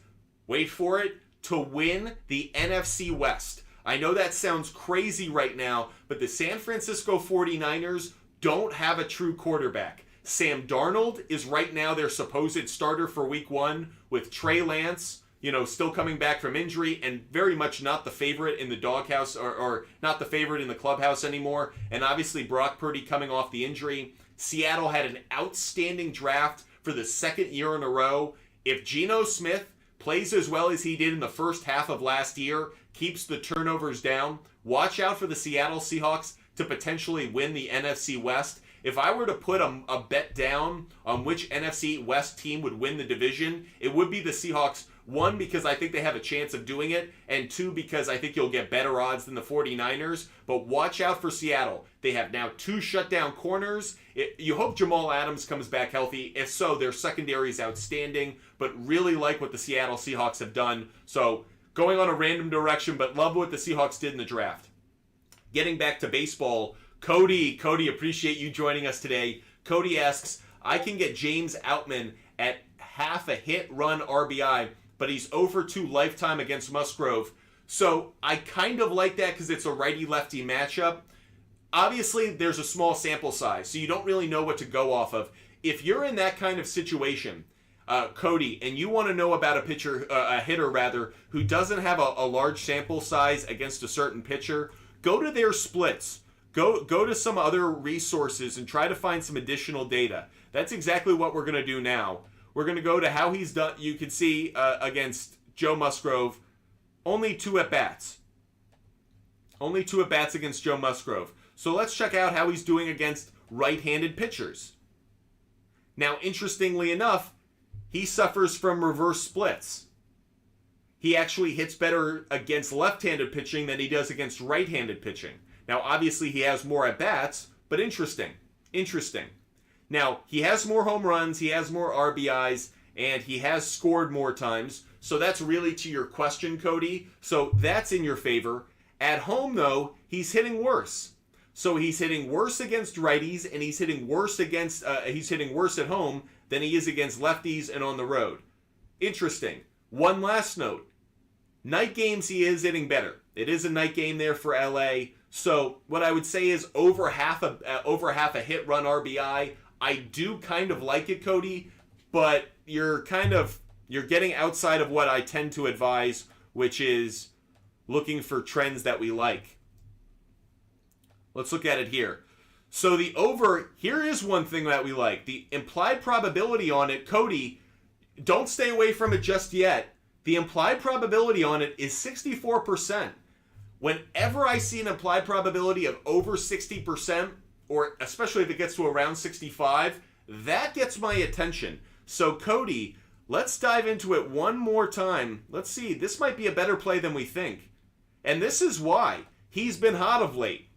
wait for it, to win the NFC West. I know that sounds crazy right now, but the San Francisco 49ers don't have a true quarterback. Sam Darnold is right now their supposed starter for week 1 with Trey Lance, still coming back from injury and very much not the favorite in the doghouse or not the favorite in the clubhouse anymore. And obviously Brock Purdy coming off the injury. Seattle had an outstanding draft for the second year in a row. If Geno Smith plays as well as he did in the first half of last year, keeps the turnovers down, watch out for the Seattle Seahawks to potentially win the NFC West. If I were to put a bet down on which NFC West team would win the division, it would be the Seahawks. 1, because I think they have a chance of doing it, and 2, because I think you'll get better odds than the 49ers. But watch out for Seattle. They have now 2 shutdown corners. You hope Jamal Adams comes back healthy. If so, their secondary is outstanding, but really like what the Seattle Seahawks have done. So going on a random direction, but love what the Seahawks did in the draft. Getting back to baseball, Cody, appreciate you joining us today. Cody asks, I can get James Outman at half a hit, run, RBI, but he's 0 for 2 lifetime against Musgrove. So I kind of like that because it's a righty-lefty matchup. Obviously, there's a small sample size, so you don't really know what to go off of. If you're in that kind of situation, Cody, and you want to know about a hitter, who doesn't have a large sample size against a certain pitcher, go to their splits. Go to some other resources and try to find some additional data. That's exactly what we're going to do now. We're going to go to how he's done. You can see against Joe Musgrove, only 2 at-bats. Only 2 at-bats against Joe Musgrove. So let's check out how he's doing against right-handed pitchers. Now, interestingly enough, he suffers from reverse splits. He actually hits better against left-handed pitching than he does against right-handed pitching. Now, obviously, he has more at-bats, but interesting. Interesting. Now, he has more home runs, he has more RBIs, and he has scored more times. So that's really to your question, Cody. So that's in your favor. At home, though, he's hitting worse. So he's hitting worse against righties, and he's hitting worse at home than he is against lefties and on the road. Interesting. One last note. Night games, he is hitting better. It is a night game there for LA. So what I would say is over half a hit run RBI. I do kind of like it, Cody, but you're getting outside of what I tend to advise, which is looking for trends that we like. Let's look at it here. So the over, here is one thing that we like. The implied probability on it, Cody, don't stay away from it just yet. The implied probability on it is 64%. Whenever I see an implied probability of over 60%, or especially if it gets to around 65, that gets my attention. So Cody, let's dive into it one more time. Let's see, this might be a better play than we think. And this is why. He's been hot of late.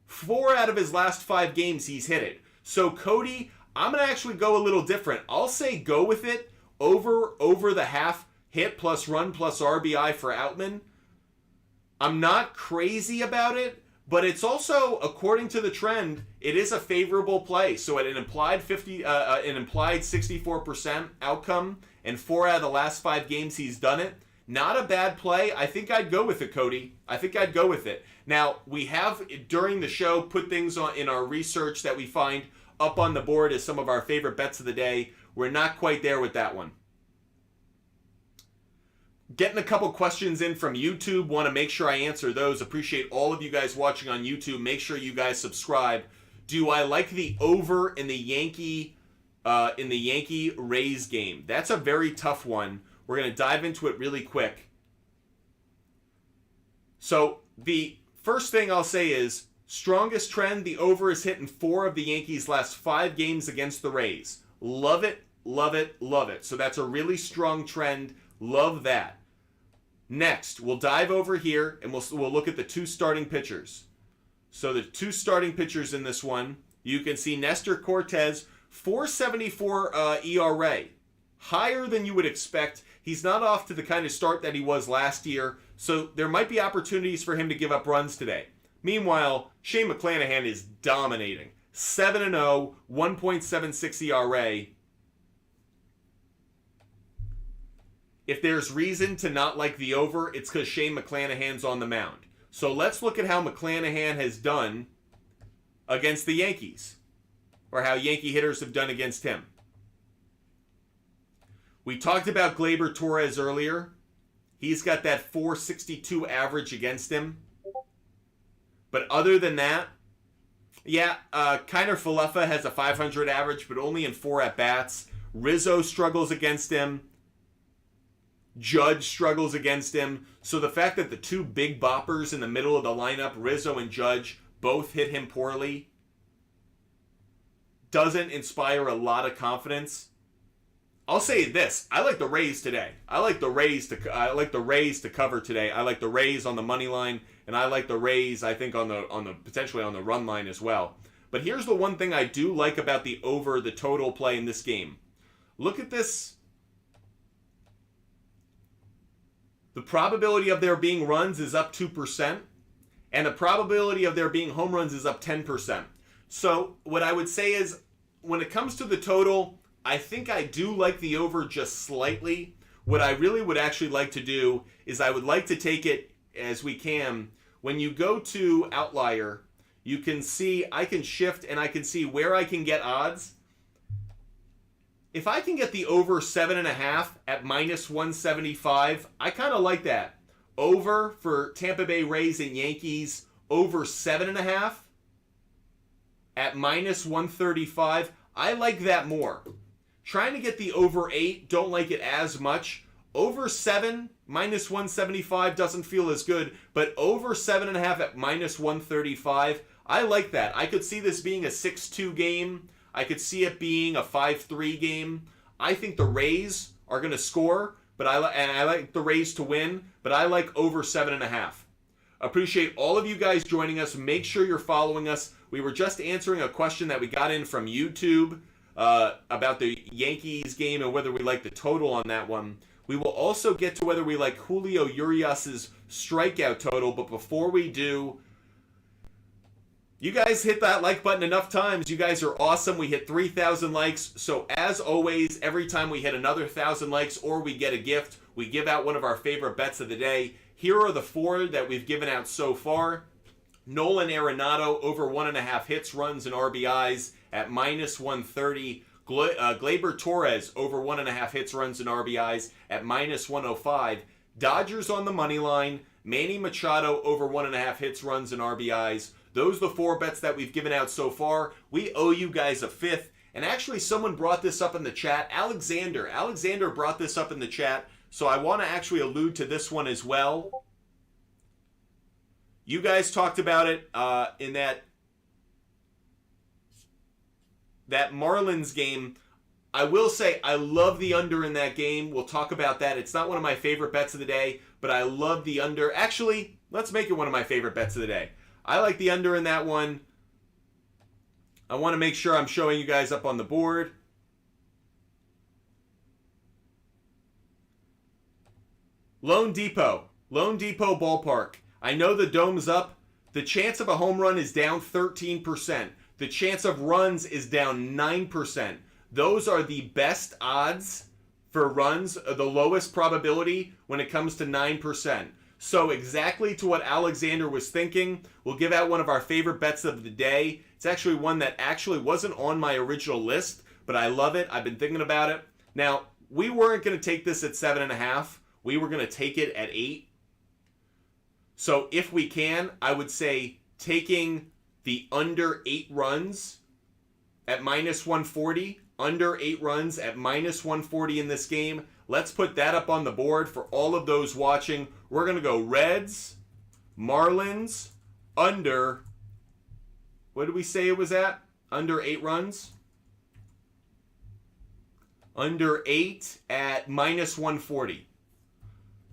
4 out of his last 5 games he's hit it. So Cody, I'm going to actually go a little different. I'll say go with it over the half hit plus run plus RBI for Outman. I'm not crazy about it, but it's also, according to the trend, it is a favorable play. So at an implied 64% outcome, and 4 out of the last 5 games he's done it, not a bad play. I think I'd go with it, Cody. I think I'd go with it. Now, we have, during the show, put things in our research that we find up on the board as some of our favorite bets of the day. We're not quite there with that one. Getting a couple questions in from YouTube. Want to make sure I answer those. Appreciate all of you guys watching on YouTube. Make sure you guys subscribe. Do I like the over in the Yankee Rays game? That's a very tough one. We're going to dive into it really quick. So the first thing I'll say is strongest trend. The over is hitting 4 of the Yankees' last 5 games against the Rays. Love it, love it, love it. So that's a really strong trend. Love that. Next, we'll dive over here and we'll look at the 2 starting pitchers. So the 2 starting pitchers in this one, you can see Nestor Cortes, 4.74 ERA. Higher than you would expect. He's not off to the kind of start that he was last year, so there might be opportunities for him to give up runs today. Meanwhile, Shane McClanahan is dominating. 7-0, 1.76 ERA. If there's reason to not like the over, it's because Shane McClanahan's on the mound. So let's look at how McClanahan has done against the Yankees, or how Yankee hitters have done against him. We talked about Gleyber Torres earlier. He's got that 4.62 average against him. But other than that, yeah, Kiner Falefa has a 500 average, but only in 4 at-bats. Rizzo struggles against him. Judge struggles against him. So the fact that the 2 big boppers in the middle of the lineup, Rizzo and Judge, both hit him poorly, doesn't inspire a lot of confidence. I'll say this: I like the Rays today. I like the Rays to cover today. I like the Rays on the money line, and I like the Rays, I think, on the potentially on the run line as well. But here's the one thing I do like about the over, the total play in this game. Look at this. The probability of there being runs is up 2%, and the probability of there being home runs is up 10%. So what I would say is, when it comes to the total, I think I do like the over just slightly. What I really would actually like to do is I would like to take it as we can. When you go to Outlier, you can see I can shift and I can see where I can get odds. If I can get the over 7.5 at minus 175, I kind of like that. Over for Tampa Bay Rays and Yankees, over 7.5 at minus 135. I like that more. Trying to get the over 8, don't like it as much. Over 7, minus 175 doesn't feel as good, but over 7.5 at minus 135, I like that. I could see this being a 6-2 game. I could see it being a 5-3 game. I think the Rays are going to score, but I like the Rays to win, but I like over 7.5. Appreciate all of you guys joining us. Make sure you're following us. We were just answering a question that we got in from YouTube about the Yankees game and whether we like the total on that one. We will also get to whether we like Julio Urias's strikeout total, but before we do, you guys hit that like button enough times. You guys are awesome. We hit 3,000 likes. So as always, every time we hit another 1,000 likes or we get a gift, we give out one of our favorite bets of the day. Here are the 4 that we've given out so far. Nolan Arenado over 1.5 hits, runs, and RBIs at minus 130. Gleyber Torres over 1.5 hits, runs, and RBIs at minus 105. Dodgers on the money line. Manny Machado over 1.5 hits, runs, and RBIs. Those are the 4 bets that we've given out so far. We owe you guys a 5th. And actually, someone brought this up in the chat. Alexander brought this up in the chat. So I want to actually allude to this one as well. You guys talked about it in that Marlins game. I will say I love the under in that game. We'll talk about that. It's not one of my favorite bets of the day, but I love the under. Actually, let's make it one of my favorite bets of the day. I like the under in that one. I want to make sure I'm showing you guys up on the board. Lone Depot Ballpark. I know the dome's up. The chance of a home run is down 13%. The chance of runs is down 9%. Those are the best odds for runs, the lowest probability when it comes to 9%. So exactly to what Alexander was thinking, we'll give out one of our favorite bets of the day. It's actually one that actually wasn't on my original list, but I love it. I've been thinking about it. Now, we weren't going to take this at 7.5. We were going to take it at 8. So if we can, I would say taking the under 8 runs at minus 140, under 8 runs at minus 140 in this game. Let's put that up on the board for all of those watching. We're going to go Reds, Marlins, under, what did we say it was at? Under 8 runs? Under 8 at minus 140.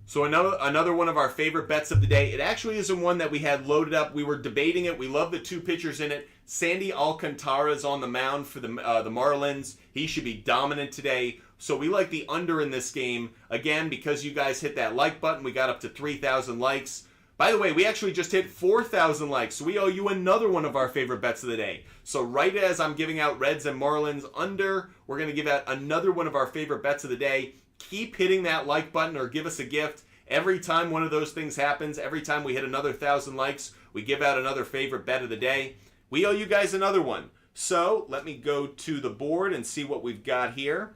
So another one of our favorite bets of the day. It actually isn't one that we had loaded up. We were debating it. We love the 2 pitchers in it. Sandy Alcantara is on the mound for the Marlins. He should be dominant today. So we like the under in this game. Again, because you guys hit that like button, we got up to 3,000 likes. By the way, we actually just hit 4,000 likes. So we owe you another one of our favorite bets of the day. So right as I'm giving out Reds and Marlins under, we're going to give out another one of our favorite bets of the day. Keep hitting that like button or give us a gift. Every time one of those things happens, every time we hit another 1,000 likes, we give out another favorite bet of the day. We owe you guys another one. So let me go to the board and see what we've got here.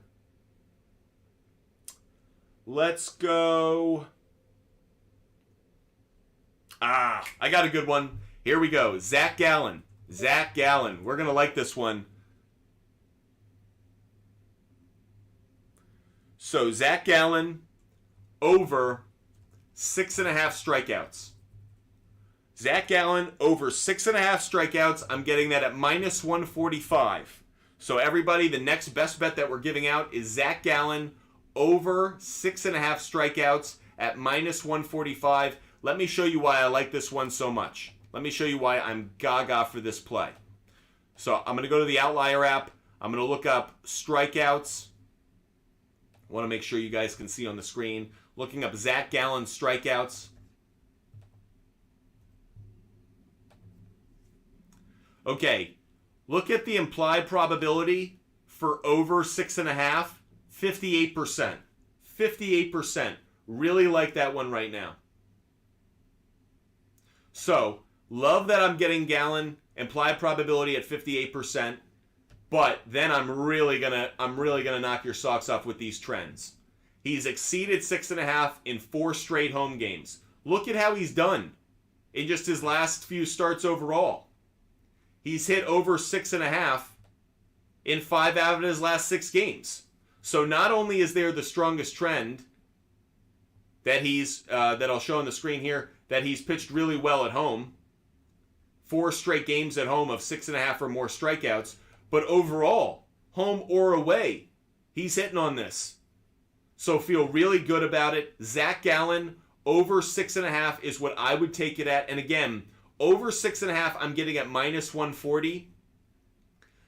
Let's go. I got a good one. Here we go. Zach Gallen. We're going to like this one. So Zach Gallen over 6.5 strikeouts. Zach Gallen over 6.5 strikeouts. I'm getting that at minus 145. So everybody, the next best bet that we're giving out is Zach Gallen over 6.5 strikeouts at minus 145. Let me show you why I like this one so much. Let me show you why I'm gaga for this play. So I'm going to go to the Outlier app. I'm going to look up strikeouts. I want to make sure you guys can see on the screen. Looking up Zach Gallen strikeouts. Okay, look at the implied probability for over 6.5. 58%. 58%. Really like that one right now. So, love that I'm getting Gallen. Implied probability at 58%. But then I'm really gonna knock your socks off with these trends. He's exceeded 6.5 in 4 straight home games. Look at how he's done in just his last few starts overall. He's hit over 6.5 in 5 out of his last 6 games. So not only is there the strongest trend that that I'll show on the screen here, that he's pitched really well at home, 4 straight games at home of 6.5 or more strikeouts, but overall, home or away, he's hitting on this. So feel really good about it. Zach Gallen Over 6.5 is what I would take it at. And again, over 6.5, I'm getting at minus 140.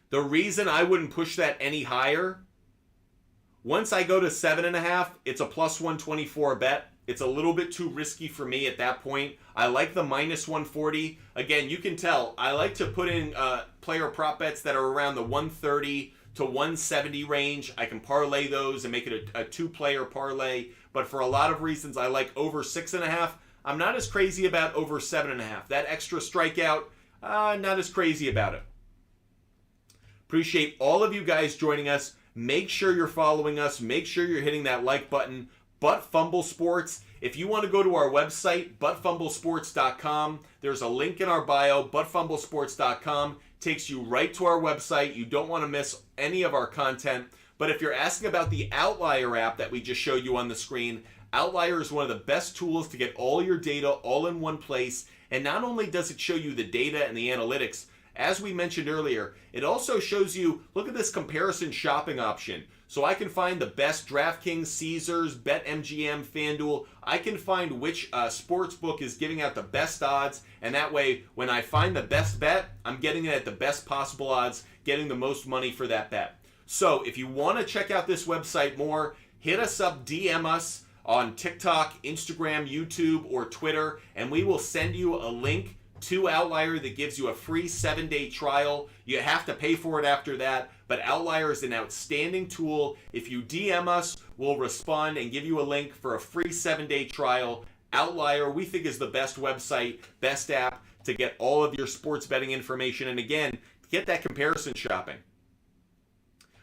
The reason I wouldn't push that any higher, once I go to 7.5, it's a plus 124 bet. It's a little bit too risky for me at that point. I like the minus 140. Again, you can tell I like to put in player prop bets that are around the 130 to 170 range. I can parlay those and make it a two-player parlay. But for a lot of reasons, I like over 6.5. I'm not as crazy about over 7.5. That extra strikeout, not as crazy about it. Appreciate all of you guys joining us. Make sure you're following us. Make sure you're hitting that like button. But Fumble Sports, if you want to go to our website, butfumblesports.com, there's a link in our bio, butfumblesports.com, takes you right to our website. You don't want to miss any of our content. But if you're asking about the Outlier app that we just showed you on the screen, Outlier is one of the best tools to get all your data all in one place. And not only does it show you the data and the analytics, as we mentioned earlier, it also shows you, look at this comparison shopping option. So I can find the best DraftKings, Caesars, BetMGM, FanDuel. I can find which sports book is giving out the best odds. And that way, when I find the best bet, I'm getting it at the best possible odds, getting the most money for that bet. So if you want to check out this website more, hit us up, DM us on TikTok, Instagram, YouTube, or Twitter, and we will send you a link to Outlier that gives you a free 7-day trial. You have to pay for it after that, but Outlier is an outstanding tool. If you DM us, we'll respond and give you a link for a free 7-day trial. Outlier, we think, is the best website, best app to get all of your sports betting information, and again, get that comparison shopping.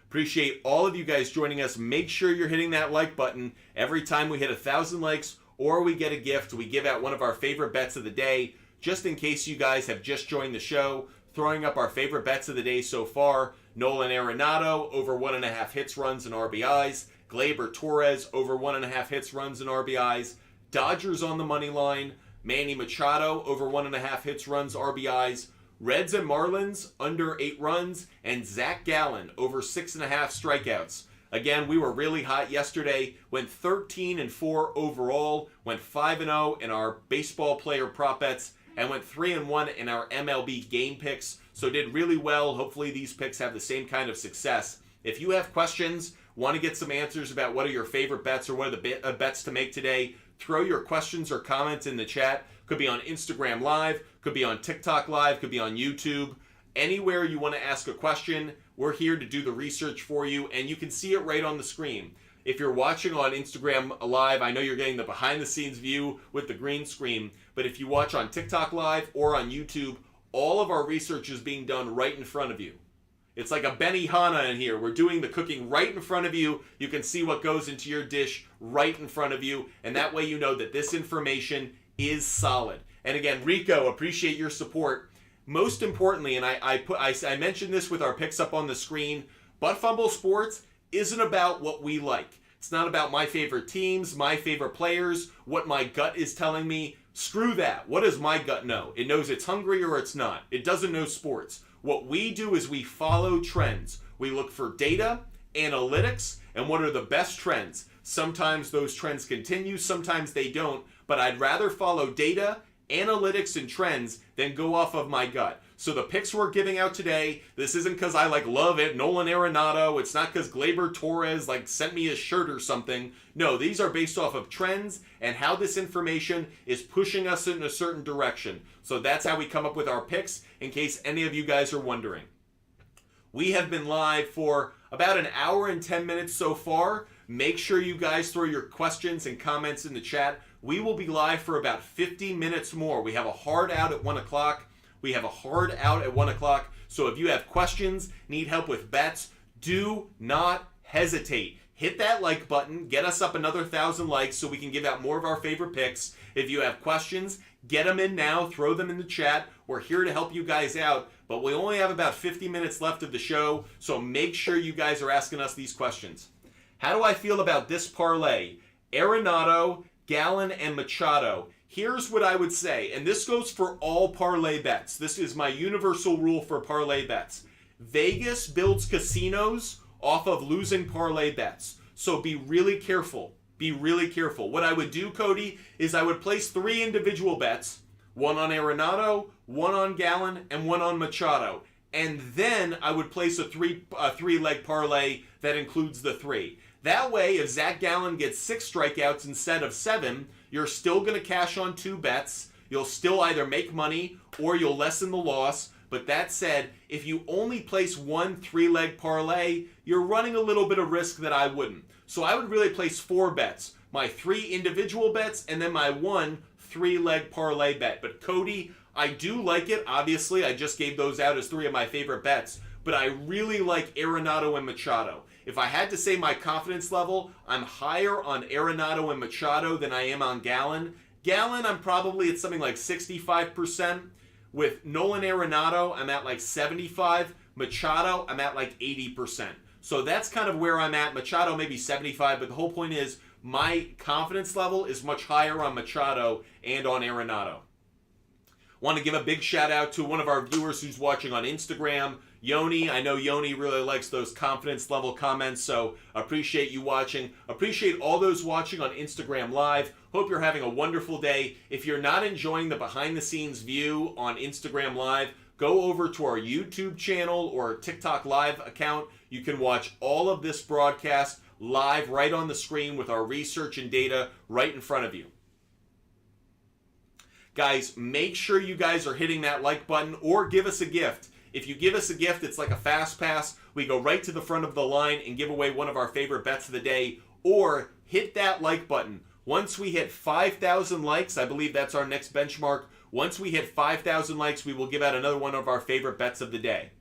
Appreciate all of you guys joining us. Make sure you're hitting that like button. Every time we hit 1,000 likes or we get a gift, we give out one of our favorite bets of the day. Just in case you guys have just joined the show, throwing up our favorite bets of the day so far. Nolan Arenado, over 1.5 hits, runs, and RBIs. Gleyber Torres, over 1.5 hits, runs, and RBIs. Dodgers on the money line. Manny Machado, over 1.5 hits, runs, RBIs. Reds and Marlins, under 8 runs. And Zach Gallen, over 6.5 strikeouts. Again, we were really hot yesterday. Went 13-4 overall. Went 5-0 in our baseball player prop bets. And went 3-1 in our MLB game picks. So did really well. Hopefully these picks have the same kind of success. If you have questions, want to get some answers about what are your favorite bets or what are the bets to make today, throw your questions or comments in the chat. Could be on Instagram Live, could be on TikTok Live, could be on YouTube. Anywhere you want to ask a question, we're here to do the research for you, and you can see it right on the screen. If you're watching on Instagram Live, I know you're getting the behind-the-scenes view with the green screen, but if you watch on TikTok Live or on YouTube, all of our research is being done right in front of you. It's like a Benihana in here. We're doing the cooking right in front of you. You can see what goes into your dish right in front of you, and that way you know that this information is solid. And again, Rico, appreciate your support. Most importantly, and I mentioned this with our picks up on the screen, but Fumble Sports isn't about what we like. It's not about my favorite teams, my favorite players, what my gut is telling me. Screw that. What does my gut know? It knows it's hungry or it's not. It doesn't know sports. What we do is we follow trends. We look for data, analytics, and what are the best trends. Sometimes those trends continue, sometimes they don't, but I'd rather follow data, analytics, and trends than go off of my gut. So the picks we're giving out today, this isn't because I love it, Nolan Arenado. It's not because Gleyber Torres sent me a shirt or something. No, these are based off of trends and how this information is pushing us in a certain direction. So that's how we come up with our picks, in case any of you guys are wondering. We have been live for about an hour and 10 minutes so far. Make sure you guys throw your questions and comments in the chat. We will be live for about 50 minutes more. We have a hard out at 1 o'clock. We have a hard out at 1 o'clock. So if you have questions, need help with bets, do not hesitate. Hit that like button. Get us up another 1,000 likes so we can give out more of our favorite picks. If you have questions, get them in now. Throw them in the chat. We're here to help you guys out. But we only have about 50 minutes left of the show. So make sure you guys are asking us these questions. How do I feel about this parlay? Arenado, Gallen, and Machado. Here's what I would say, and this goes for all parlay bets. This is my universal rule for parlay bets. Vegas builds casinos off of losing parlay bets. So be really careful. Be really careful. What I would do, Cody, is I would place 3 individual bets, one on Arenado, one on Gallen, and one on Machado. And then I would place a three-leg parlay that includes the 3. That way, if Zach Gallen gets 6 strikeouts instead of 7, you're still going to cash on 2 bets. You'll still either make money or you'll lessen the loss. But that said, if you only place 1 3-leg parlay, you're running a little bit of risk that I wouldn't. So I would really place 4 bets. My 3 individual bets and then my 1 3-leg parlay bet. But Cody, I do like it. Obviously, I just gave those out as 3 of my favorite bets. But I really like Arenado and Machado. If I had to say my confidence level, I'm higher on Arenado and Machado than I am on Gallen. Gallen, I'm probably at something like 65%. With Nolan Arenado, I'm at like 75. Machado, I'm at like 80%. So that's kind of where I'm at. Machado maybe 75, but the whole point is my confidence level is much higher on Machado and on Arenado. Want to give a big shout out to one of our viewers who's watching on Instagram, Yoni. I know Yoni really likes those confidence level comments, so appreciate you watching. Appreciate all those watching on Instagram Live. Hope you're having a wonderful day. If you're not enjoying the behind the scenes view on Instagram Live, go over to our YouTube channel or TikTok Live account. You can watch all of this broadcast live right on the screen with our research and data right in front of you. Guys, make sure you guys are hitting that like button or give us a gift. If you give us a gift, it's like a fast pass. We go right to the front of the line and give away one of our favorite bets of the day. Or hit that like button. Once we hit 5,000 likes, I believe that's our next benchmark. Once we hit 5,000 likes, we will give out another one of our favorite bets of the day.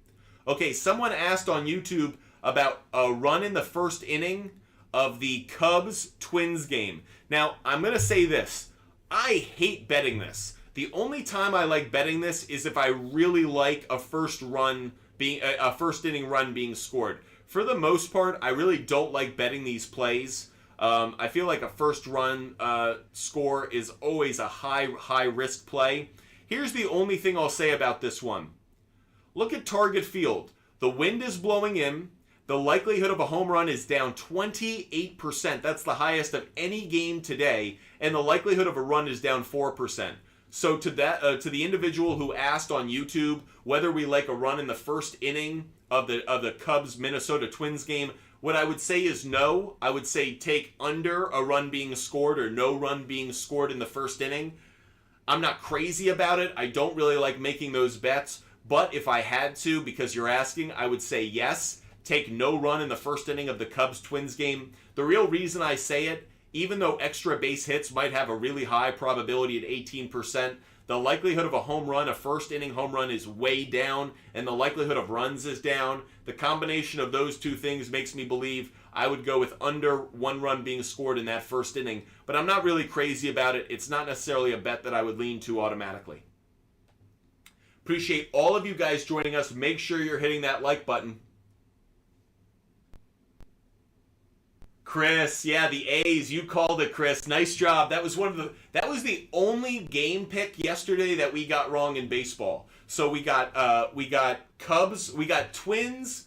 Okay, someone asked on YouTube about a run in the first inning of the Cubs-Twins game. Now, I'm going to say this. I hate betting this. The only time I like betting this is if I really like a first inning run being scored. For the most part, I really don't like betting these plays. I feel like a first run score is always a high risk play. Here's the only thing I'll say about this one. Look at target field. The wind is blowing in. The likelihood of a home run is down 28%. That's the highest of any game today. And the likelihood of a run is down 4%. So to the individual who asked on YouTube whether we like a run in the first inning of the Cubs-Minnesota Twins game, what I would say is no. I would say take under a run being scored or no run being scored in the first inning. I'm not crazy about it. I don't really like making those bets. But if I had to, because you're asking, I would say yes. Take no run in the first inning of the Cubs-Twins game. The real reason I say it, even though extra base hits might have a really high probability at 18%, the likelihood of a home run, a first inning home run, is way down, and the likelihood of runs is down. The combination of those two things makes me believe I would go with under 1 run being scored in that first inning. But I'm not really crazy about it. It's not necessarily a bet that I would lean to automatically. Appreciate all of you guys joining us. Make sure you're hitting that like button. Chris, yeah, the A's, you called it, Chris. Nice job. That was the only game pick yesterday that we got wrong in baseball. So we got Cubs, we got Twins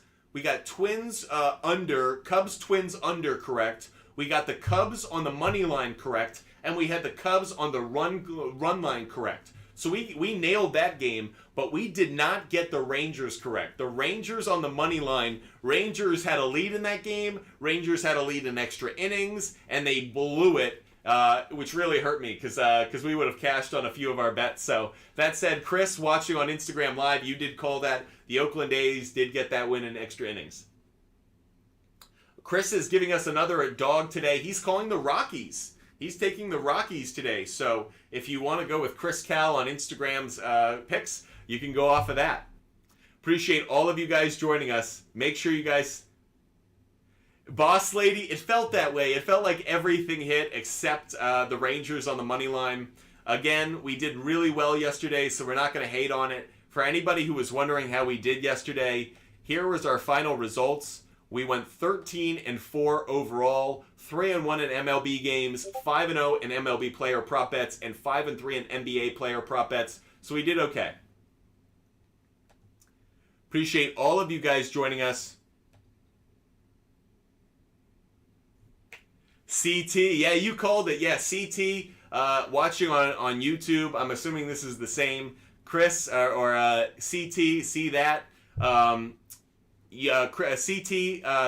under, Cubs Twins under correct. We got the Cubs on the money line correct, and we had the Cubs on the run line correct. So we nailed that game, but we did not get the Rangers correct. The Rangers on the money line, Rangers had a lead in that game. Rangers had a lead in extra innings, and they blew it, which really hurt me because we would have cashed on a few of our bets. So that said, Chris, watching on Instagram Live, you did call that. The Oakland A's did get that win in extra innings. Chris is giving us another dog today. He's calling the Rockies. He's taking the Rockies today. So if you want to go with Chris Cal on Instagram's picks, you can go off of that. Appreciate all of you guys joining us. Make sure you guys... Boss Lady, it felt that way. It felt like everything hit except the Rangers on the money line. Again, we did really well yesterday, so we're not going to hate on it. For anybody who was wondering how we did yesterday, here was our final results. We went 13-4 overall, 3-1 in MLB games, 5-0 in MLB player prop bets, and 5-3 in NBA player prop bets. So we did okay. Appreciate all of you guys joining us. CT, yeah, you called it. Yeah, CT, watching on YouTube. I'm assuming this is the same. Chris or CT, see that. CT,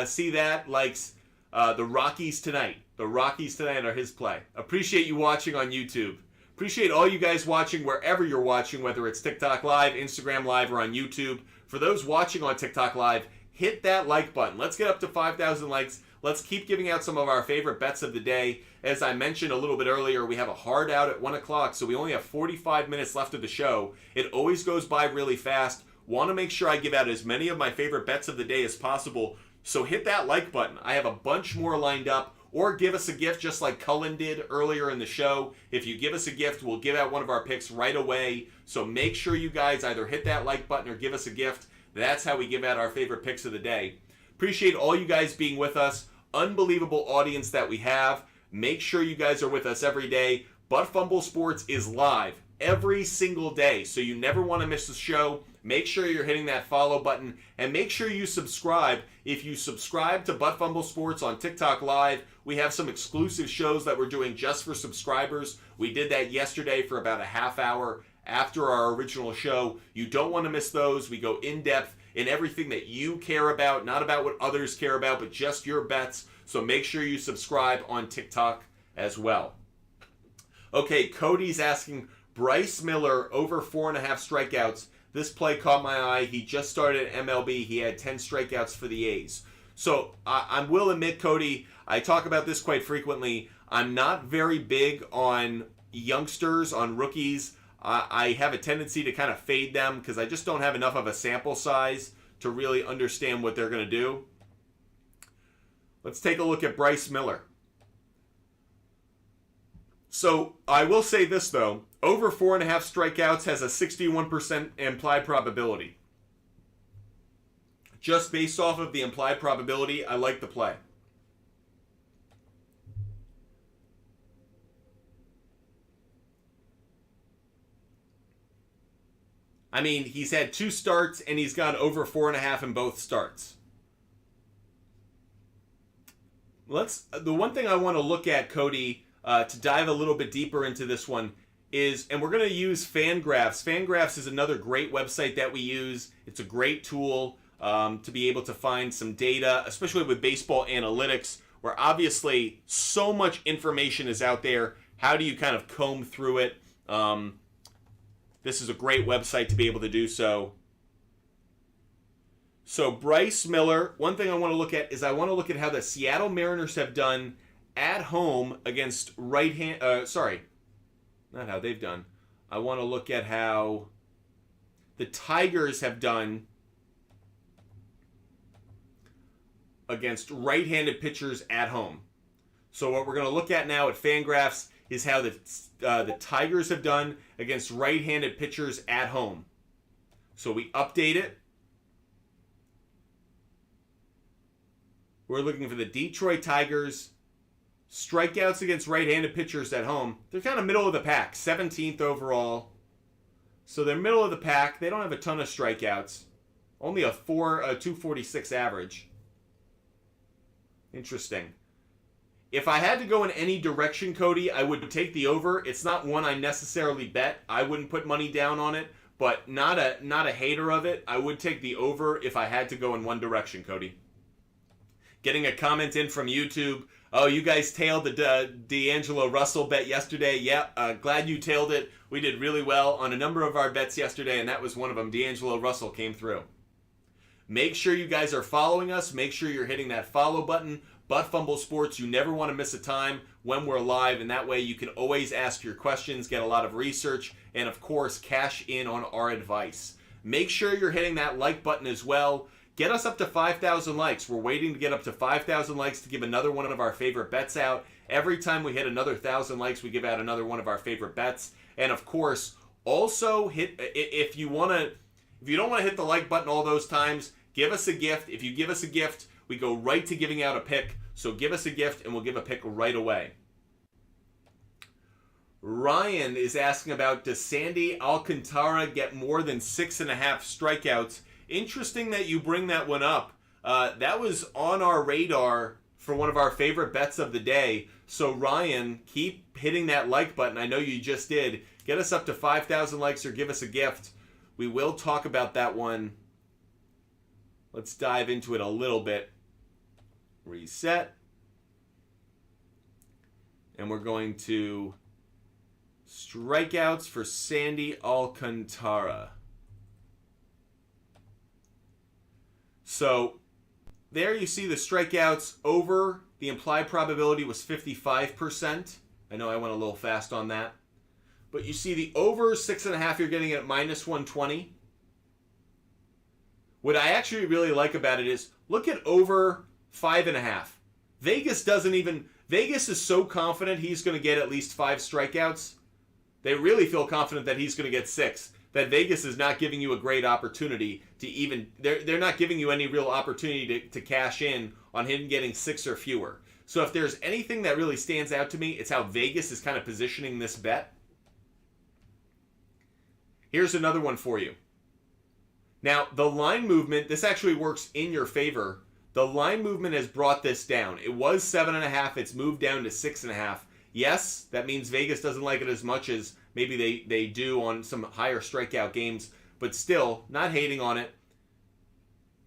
see that, likes the Rockies tonight. The Rockies tonight are his play. Appreciate you watching on YouTube. Appreciate all you guys watching wherever you're watching, whether it's TikTok Live, Instagram Live, or on YouTube. For those watching on TikTok Live, hit that like button. Let's get up to 5,000 likes. Let's keep giving out some of our favorite bets of the day. As I mentioned a little bit earlier, we have a hard out at 1 o'clock, so we only have 45 minutes left of the show. It always goes by really fast. Want to make sure I give out as many of my favorite bets of the day as possible, so hit that like button. I have a bunch more lined up, or give us a gift just like Cullen did earlier in the show. If you give us a gift, we'll give out one of our picks right away. So make sure you guys either hit that like button or give us a gift. That's how we give out our favorite picks of the day. Appreciate all you guys being with us. Unbelievable audience that we have. Make sure you guys are with us every day. But Fumble Sports is live every single day, so you never want to miss the show. Make sure you're hitting that follow button, and make sure you subscribe. If you subscribe to Butt Fumble Sports on TikTok Live, we have some exclusive shows that we're doing just for subscribers. We did that yesterday for about a half hour after our original show. You don't want to miss those. We go in depth in everything that you care about, not about what others care about, but just your bets. So make sure you subscribe on TikTok as well. Okay, Cody's asking, Bryce Miller over 4.5 strikeouts. This play caught my eye. He just started at MLB. He had 10 strikeouts for the A's. So I will admit, Cody, I talk about this quite frequently. I'm not very big on youngsters, on rookies. I have a tendency to kind of fade them because I just don't have enough of a sample size to really understand what they're going to do. Let's take a look at Bryce Miller. So I will say this, though. Over 4.5 strikeouts has a 61% implied probability. Just based off of the implied probability, I like the play. I mean, he's had 2 starts, and he's gone over 4.5 in both starts. The one thing I want to look at, Cody, to dive a little bit deeper into this one is, and we're going to use Fangraphs. Fangraphs is another great website that we use. It's a great tool to be able to find some data, especially with baseball analytics, where obviously so much information is out there. How do you kind of comb through it? This is a great website to be able to do so. So Bryce Miller, one thing I want to look at is I want to look at how the Seattle Mariners have done at home against not how they've done. I want to look at how the Tigers have done against right-handed pitchers at home. So what we're going to look at now at Fangraphs is how the Tigers have done against right-handed pitchers at home. So we update it. We're looking for the Detroit Tigers. Strikeouts against right-handed pitchers at home. They're kind of middle of the pack. 17th overall. So they're middle of the pack. They don't have a ton of strikeouts. Only a 246 average. Interesting. If I had to go in any direction, Cody, I would take the over. It's not one I necessarily bet. I wouldn't put money down on it, but not a hater of it. I would take the over if I had to go in one direction, Cody. Getting a comment in from YouTube. Oh, you guys tailed the D'Angelo Russell bet yesterday. Yep, glad you tailed it. We did really well on a number of our bets yesterday, and that was one of them. D'Angelo Russell came through. Make sure you guys are following us. Make sure you're hitting that follow button. Butt Fumble Sports, you never want to miss a time when we're live, and that way you can always ask your questions, get a lot of research, and of course, cash in on our advice. Make sure you're hitting that like button as well. Get us up to 5,000 likes. We're waiting to get up to 5,000 likes to give another one of our favorite bets out. Every time we hit another 1,000 likes, we give out another one of our favorite bets. And of course, also hit if you don't want to hit the like button all those times, give us a gift. If you give us a gift, we go right to giving out a pick. So give us a gift and we'll give a pick right away. Ryan is asking about, does Sandy Alcantara get more than 6.5 strikeouts? Interesting that you bring that one up. That was on our radar for one of our favorite bets of the day. So Ryan, keep hitting that like button. I know you just did. Get us up to 5,000 likes or give us a gift. We will talk about that one. Let's dive into it a little bit. Reset. And we're going to strikeouts for Sandy Alcantara. So there you see the strikeouts over. The implied probability was 55%. I know I went a little fast on that. But you see the over 6.5, you're getting it at minus 120. What I actually really like about it is, look at over 5.5. Vegas is so confident he's going to get at least 5 strikeouts. They really feel confident that he's going to get 6. That Vegas is not giving you a great opportunity to even... They're not giving you any real opportunity to cash in on him getting 6 or fewer. So if there's anything that really stands out to me, it's how Vegas is kind of positioning this bet. Here's another one for you. Now, the line movement, this actually works in your favor. The line movement has brought this down. It was 7.5. It's moved down to 6.5. Yes, that means Vegas doesn't like it as much as maybe they do on some higher strikeout games. But still, not hating on it.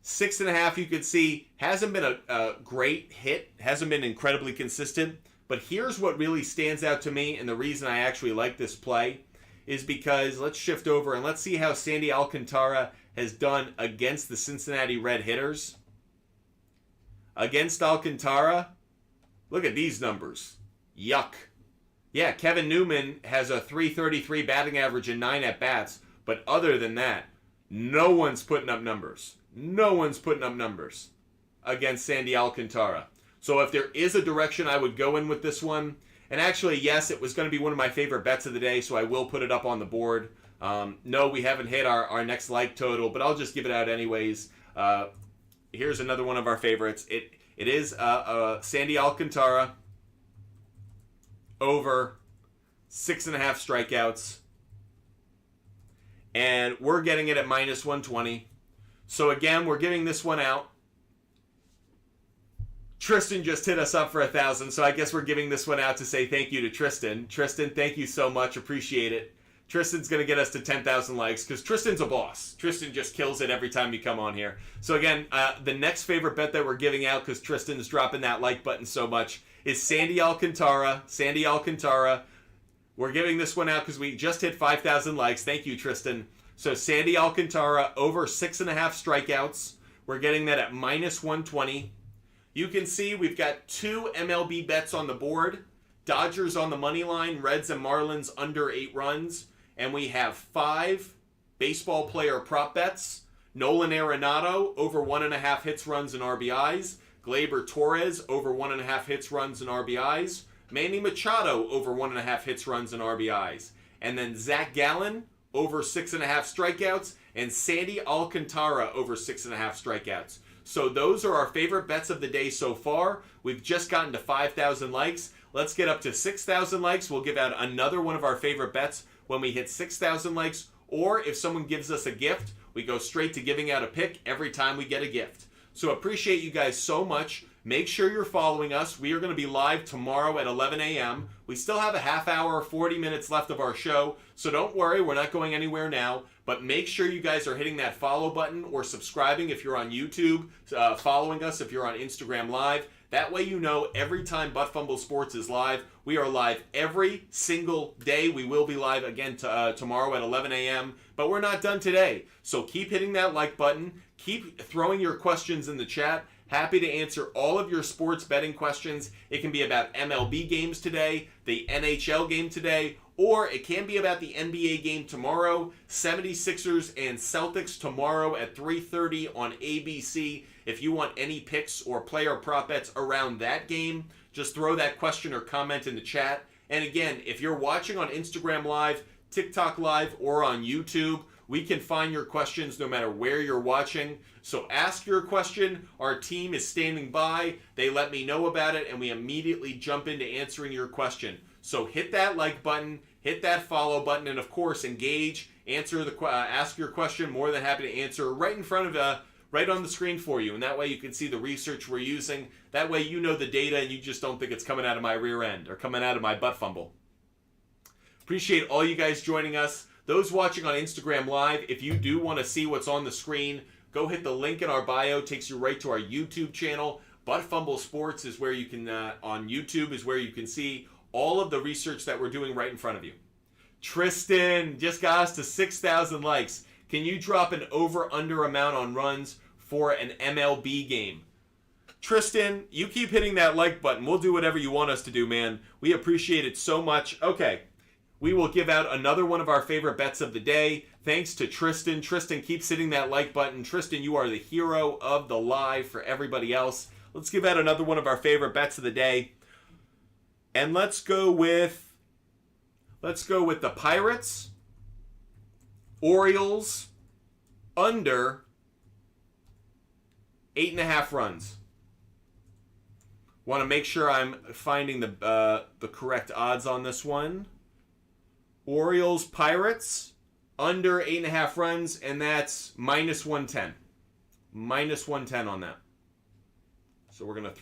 6.5, you could see, hasn't been a great hit. Hasn't been incredibly consistent. But here's what really stands out to me, and the reason I actually like this play is because, let's shift over and let's see how Sandy Alcantara has done against the Cincinnati Red hitters. Against Alcantara, look at these numbers. Yuck. Yeah, Kevin Newman has a .333 batting average and 9 at-bats, but other than that, no one's putting up numbers. No one's putting up numbers against Sandy Alcantara. So if there is a direction I would go in with this one, and actually, yes, it was going to be one of my favorite bets of the day, so I will put it up on the board. No, we haven't hit our next like total, but I'll just give it out anyways. Here's another one of our favorites. It is Sandy Alcantara over 6.5 strikeouts. And we're getting it at minus 120. So again, we're giving this one out. Tristan just hit us up for 1,000, so I guess we're giving this one out to say thank you to Tristan. Tristan, thank you so much. Appreciate it. Tristan's going to get us to 10,000 likes because Tristan's a boss. Tristan just kills it every time you come on here. So again, the next favorite bet that we're giving out, because Tristan's dropping that like button so much, is Sandy Alcantara. Sandy Alcantara. We're giving this one out because we just hit 5,000 likes. Thank you, Tristan. So Sandy Alcantara over 6.5 strikeouts. We're getting that at minus 120. You can see we've got 2 MLB bets on the board. Dodgers on the money line, Reds and Marlins under 8 runs. And we have 5 baseball player prop bets. Nolan Arenado over 1.5 hits, runs, and RBIs. Gleyber Torres over 1.5 hits, runs, and RBIs. Manny Machado over 1.5 hits, runs, and RBIs. And then Zach Gallen over 6.5 strikeouts. And Sandy Alcantara over 6.5 strikeouts. So those are our favorite bets of the day so far. We've just gotten to 5,000 likes. Let's get up to 6,000 likes. We'll give out another one of our favorite bets when we hit 6,000 likes. Or if someone gives us a gift, we go straight to giving out a pick every time we get a gift. So appreciate you guys so much. Make sure you're following us. We are going to be live tomorrow at 11 a.m. We still have a half hour, 40 minutes left of our show. So don't worry, we're not going anywhere now. But make sure you guys are hitting that follow button or subscribing if you're on YouTube, following us if you're on Instagram Live. That way you know every time Butt Fumble Sports is live. We are live every single day. We will be live again tomorrow at 11 a.m. But we're not done today. So keep hitting that like button. Keep throwing your questions in the chat. Happy to answer all of your sports betting questions. It can be about MLB games today, the NHL game today, or it can be about the NBA game tomorrow. 76ers and Celtics tomorrow at 3:30 on ABC. If you want any picks or player prop bets around that game, just throw that question or comment in the chat. And again, if you're watching on Instagram Live, TikTok Live, or on YouTube, we can find your questions no matter where you're watching. So ask your question. Our team is standing by. They let me know about it, and we immediately jump into answering your question. So hit that like button, hit that follow button, and of course engage. Ask your question. More than happy to answer right in front right on the screen for you. And that way you can see the research we're using. That way you know the data and you just don't think it's coming out of my rear end or coming out of my butt fumble. Appreciate all you guys joining us. Those watching on Instagram Live, if you do want to see what's on the screen, go hit the link in our bio. It takes you right to our YouTube channel. Butt Fumble Sports is where you can, on YouTube, is where you can see all of the research that we're doing right in front of you. Tristan just got us to 6,000 likes. Can you drop an over-under amount on runs for an MLB game? Tristan, you keep hitting that like button. We'll do whatever you want us to do, man. We appreciate it so much. Okay. We will give out another one of our favorite bets of the day. Thanks to Tristan. Tristan keeps hitting that like button. Tristan, you are the hero of the live for everybody else. Let's give out another one of our favorite bets of the day. And let's go with the Pirates, Orioles, under 8.5 runs. Want to make sure I'm finding the correct odds on this one. Orioles, Pirates, under 8.5 runs, and that's minus 110. Minus 110 on that. So we're going to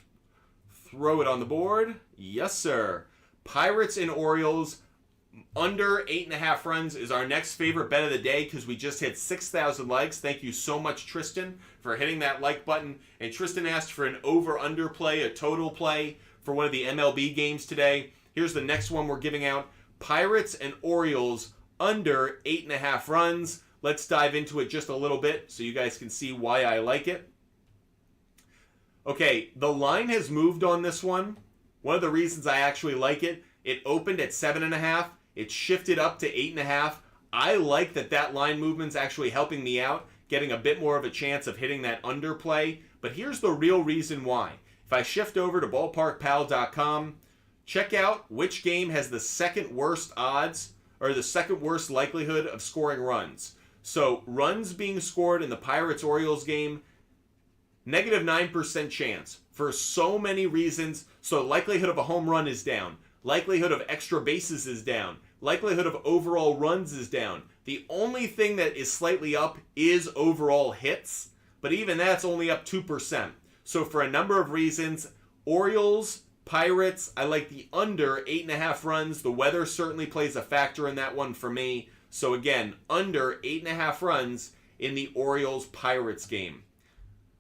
throw it on the board. Yes, sir. Pirates and Orioles, under 8.5 runs is our next favorite bet of the day because we just hit 6,000 likes. Thank you so much, Tristan, for hitting that like button. And Tristan asked for an over-under play, a total play for one of the MLB games today. Here's the next one we're giving out. Pirates and Orioles under 8.5 runs. Let's dive into it just a little bit so you guys can see why I like it. Okay, the line has moved on this one. One of the reasons I actually like it, it opened at 7.5. It shifted up to 8.5. I like that line movement's actually helping me out, getting a bit more of a chance of hitting that underplay. But here's the real reason why. If I shift over to ballparkpal.com, check out which game has the second worst odds or the second worst likelihood of scoring runs. So runs being scored in the Pirates-Orioles game, negative 9% chance for so many reasons. So likelihood of a home run is down. Likelihood of extra bases is down. Likelihood of overall runs is down. The only thing that is slightly up is overall hits, but even that's only up 2%. So for a number of reasons, Orioles, Pirates, I like the under 8.5 runs. The weather certainly plays a factor in that one for me. So again, under 8.5 runs in the Orioles-Pirates game.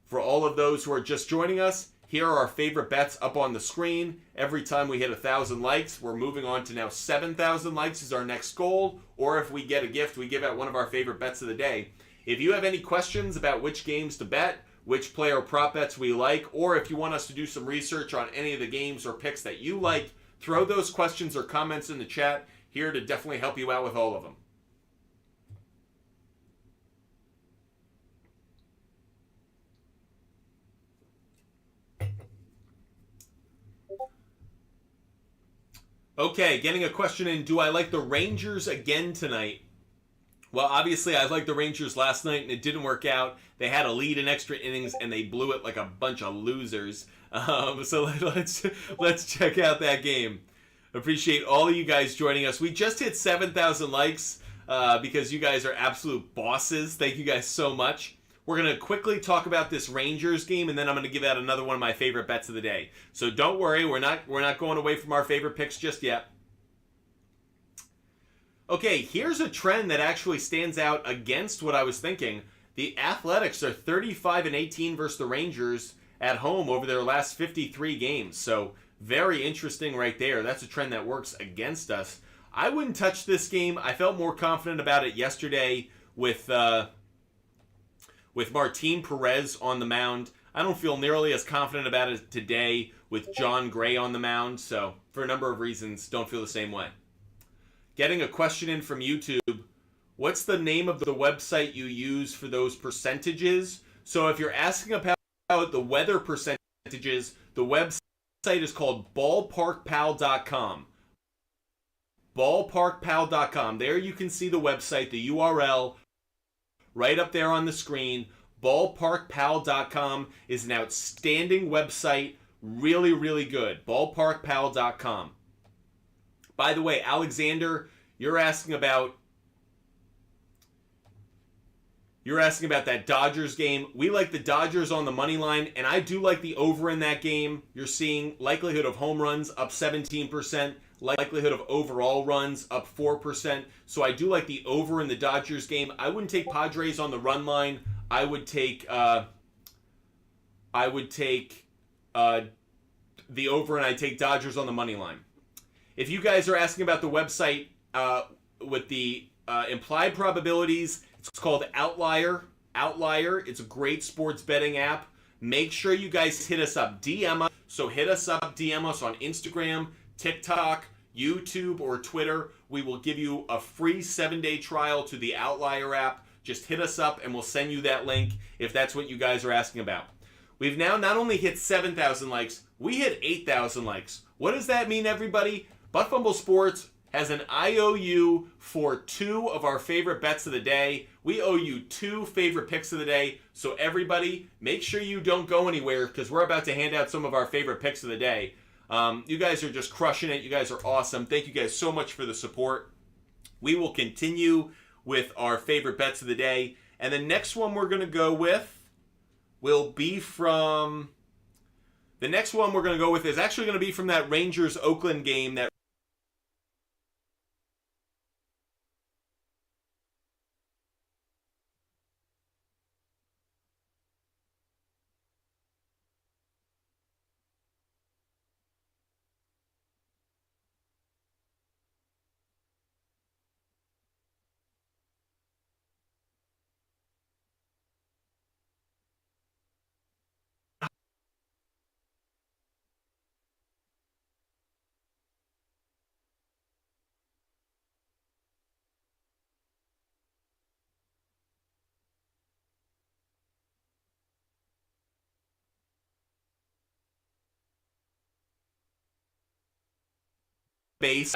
For all of those who are just joining us, here are our favorite bets up on the screen. Every time we hit 1,000 likes, we're moving on to now 7,000 likes is our next goal. Or if we get a gift, we give out one of our favorite bets of the day. If you have any questions about which games to bet, which player prop bets we like, or if you want us to do some research on any of the games or picks that you like, throw those questions or comments in the chat. Here to definitely help you out with all of them. Okay, getting a question in. Do I like the Rangers again tonight? Well, obviously, I liked the Rangers last night, and it didn't work out. They had a lead in extra innings, and they blew it like a bunch of losers. So let's check out that game. Appreciate all of you guys joining us. We just hit 7,000 likes because you guys are absolute bosses. Thank you guys so much. We're going to quickly talk about this Rangers game, and then I'm going to give out another one of my favorite bets of the day. So don't worry, we're not going away from our favorite picks just yet. Okay, here's a trend that actually stands out against what I was thinking. The Athletics are 35-18 versus the Rangers at home over their last 53 games. So very interesting right there. That's a trend that works against us. I wouldn't touch this game. I felt more confident about it yesterday with Martin Perez on the mound. I don't feel nearly as confident about it today with John Gray on the mound. So for a number of reasons, don't feel the same way. Getting a question in from YouTube. What's the name of the website you use for those percentages? So if you're asking about the weather percentages, the website is called ballparkpal.com. Ballparkpal.com. There you can see the website, the URL, right up there on the screen. Ballparkpal.com is an outstanding website. Really, really good. Ballparkpal.com. By the way, Alexander, you're asking about You're asking about that Dodgers game. We like the Dodgers on the money line, and I do like the over in that game. You're seeing likelihood of home runs up 17%, likelihood of overall runs up 4%. So I do like the over in the Dodgers game. I wouldn't take Padres on the run line. I would take the over, and I take Dodgers on the money line. If you guys are asking about the website with the implied probabilities, it's called Outlier. It's a great sports betting app. Make sure you guys hit us up. DM us. So hit us up, DM us on Instagram, TikTok, YouTube, or Twitter. We will give you a free 7-day trial to the Outlier app. Just hit us up and we'll send you that link if that's what you guys are asking about. We've now not only hit 7,000 likes, we hit 8,000 likes. What does that mean, everybody? Fumble Sports has an IOU for 2 of our favorite bets of the day. We owe you 2 favorite picks of the day. So everybody, make sure you don't go anywhere because we're about to hand out some of our favorite picks of the day. You guys are just crushing it. You guys are awesome. Thank you guys so much for the support. We will continue with our favorite bets of the day. And the next one we're going to go with will be from... The next one we're going to go with is actually going to be from that Rangers-Oakland game that base.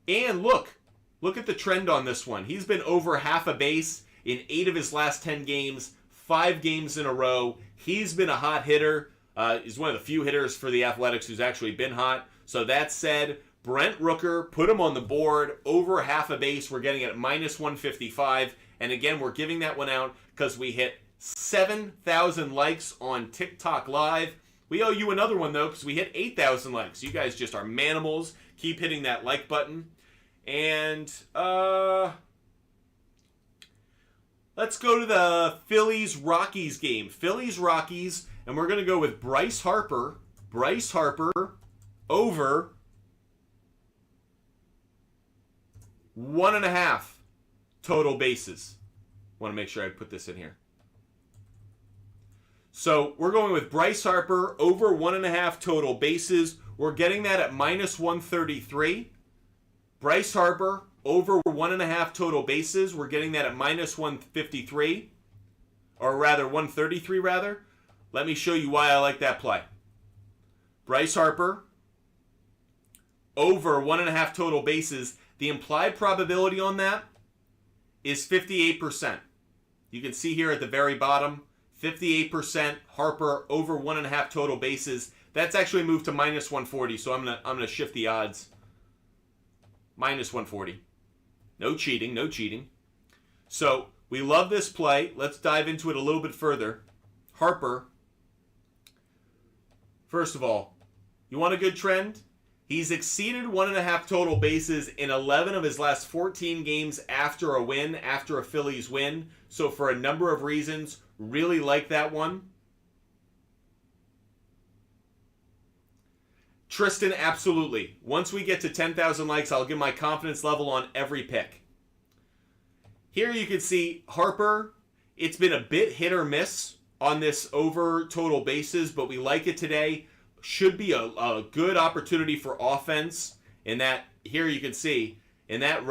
And look at the trend on this one. He's been over half a base in 8 of his last 10 games, 5 games in a row. He's been a hot hitter. He's one of the few hitters for the Athletics who's actually been hot. So that said, Brent Rooker, put him on the board, over half a base. We're getting it at minus 155. And again, we're giving that one out because we hit 7,000 likes on TikTok Live. We owe you another one, though, because we hit 8,000 likes. You guys just are manimals. Keep hitting that like button. And let's go to the Phillies-Rockies game. Phillies-Rockies, and we're going to go with Bryce Harper. Bryce Harper over 1.5 total bases. Want to make sure I put this in here. So we're going with Bryce Harper over 1.5 total bases. We're getting that at minus 133. Bryce Harper over 1.5 total bases. We're getting that at minus 153. Or rather, 133 rather. Let me show you why I like that play. Bryce Harper over 1.5 total bases. The implied probability on that is 58%. You can see here at the very bottom, 58% Harper over 1.5 total bases. That's actually moved to minus 140, so I'm gonna shift the odds. Minus 140. No cheating, no cheating. So we love this play. Let's dive into it a little bit further. Harper, first of all, you want a good trend? He's exceeded 1.5 total bases in 11 of his last 14 games after a win, after a Phillies win. So for a number of reasons, really like that one. Tristan, absolutely. Once we get to 10,000 likes, I'll give my confidence level on every pick. Here you can see Harper. It's been a bit hit or miss on this over total bases, but we like it today. Should be a good opportunity for offense. In that, here you can see, in that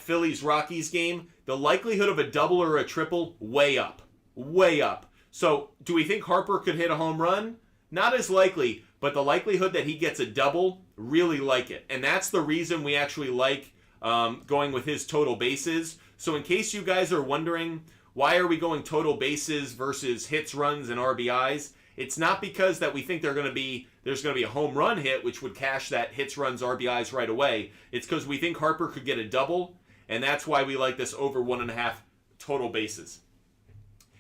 Phillies-Rockies game, the likelihood of a double or a triple, way up. Way up. So, do we think Harper could hit a home run? Not as likely, but the likelihood that he gets a double, really like it. And that's the reason we actually like going with his total bases. So in case you guys are wondering, why are we going total bases versus hits, runs, and RBIs? It's not because that we think there's going to be a home run hit, which would cash that hits, runs, RBIs right away. It's because we think Harper could get a double. and that's why we like this over 1.5 total bases.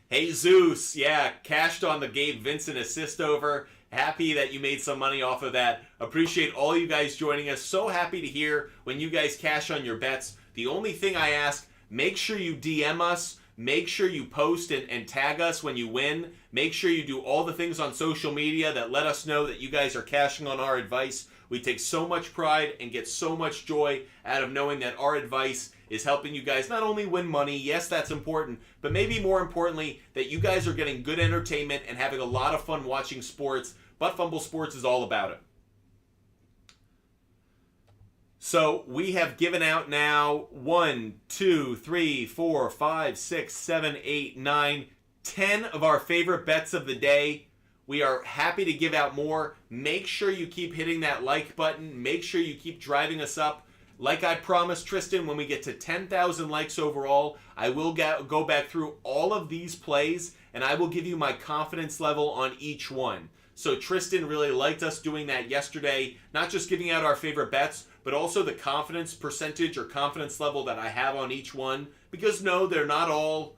Hey Zeus, yeah, cashed on the Gabe Vincent assist over. Happy that you made some money off of that. Appreciate all you guys joining us. So happy to hear when you guys cash on your bets. The only thing I ask, make sure you DM us. Make sure you post and tag us when you win. Make sure you do all the things on social media that let us know that you guys are cashing on our advice. We take so much pride and get so much joy out of knowing that our advice is helping you guys not only win money, yes, that's important, but maybe more importantly, that you guys are getting good entertainment and having a lot of fun watching sports. But Fumble Sports is all about it. So we have given out now 1, 2, 3, 4, 5, 6, 7, 8, 9, 10 of our favorite bets of the day. We are happy to give out more. Make sure you keep hitting that like button. Make sure you keep driving us up. Like I promised, Tristan, when we get to 10,000 likes overall, I will go back through all of these plays, and I will give you my confidence level on each one. So Tristan really liked us doing that yesterday, not just giving out our favorite bets, but also the confidence percentage or confidence level that I have on each one. Because no, they're not all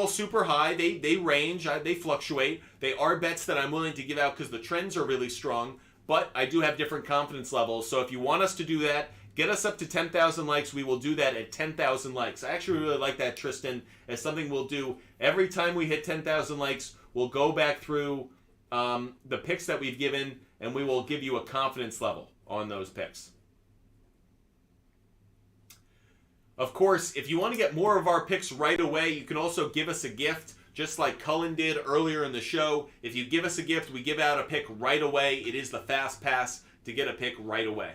super high. They range, they fluctuate. They are bets that I'm willing to give out because the trends are really strong, but I do have different confidence levels. So if you want us to do that, get us up to 10,000 likes. We will do that at 10,000 likes. I actually really like that, Tristan. It's something we'll do every time we hit 10,000 likes. We'll go back through the picks that we've given, and we will give you a confidence level on those picks. Of course, if you want to get more of our picks right away, you can also give us a gift, just like Cullen did earlier in the show. If you give us a gift, we give out a pick right away. It is the fast pass to get a pick right away.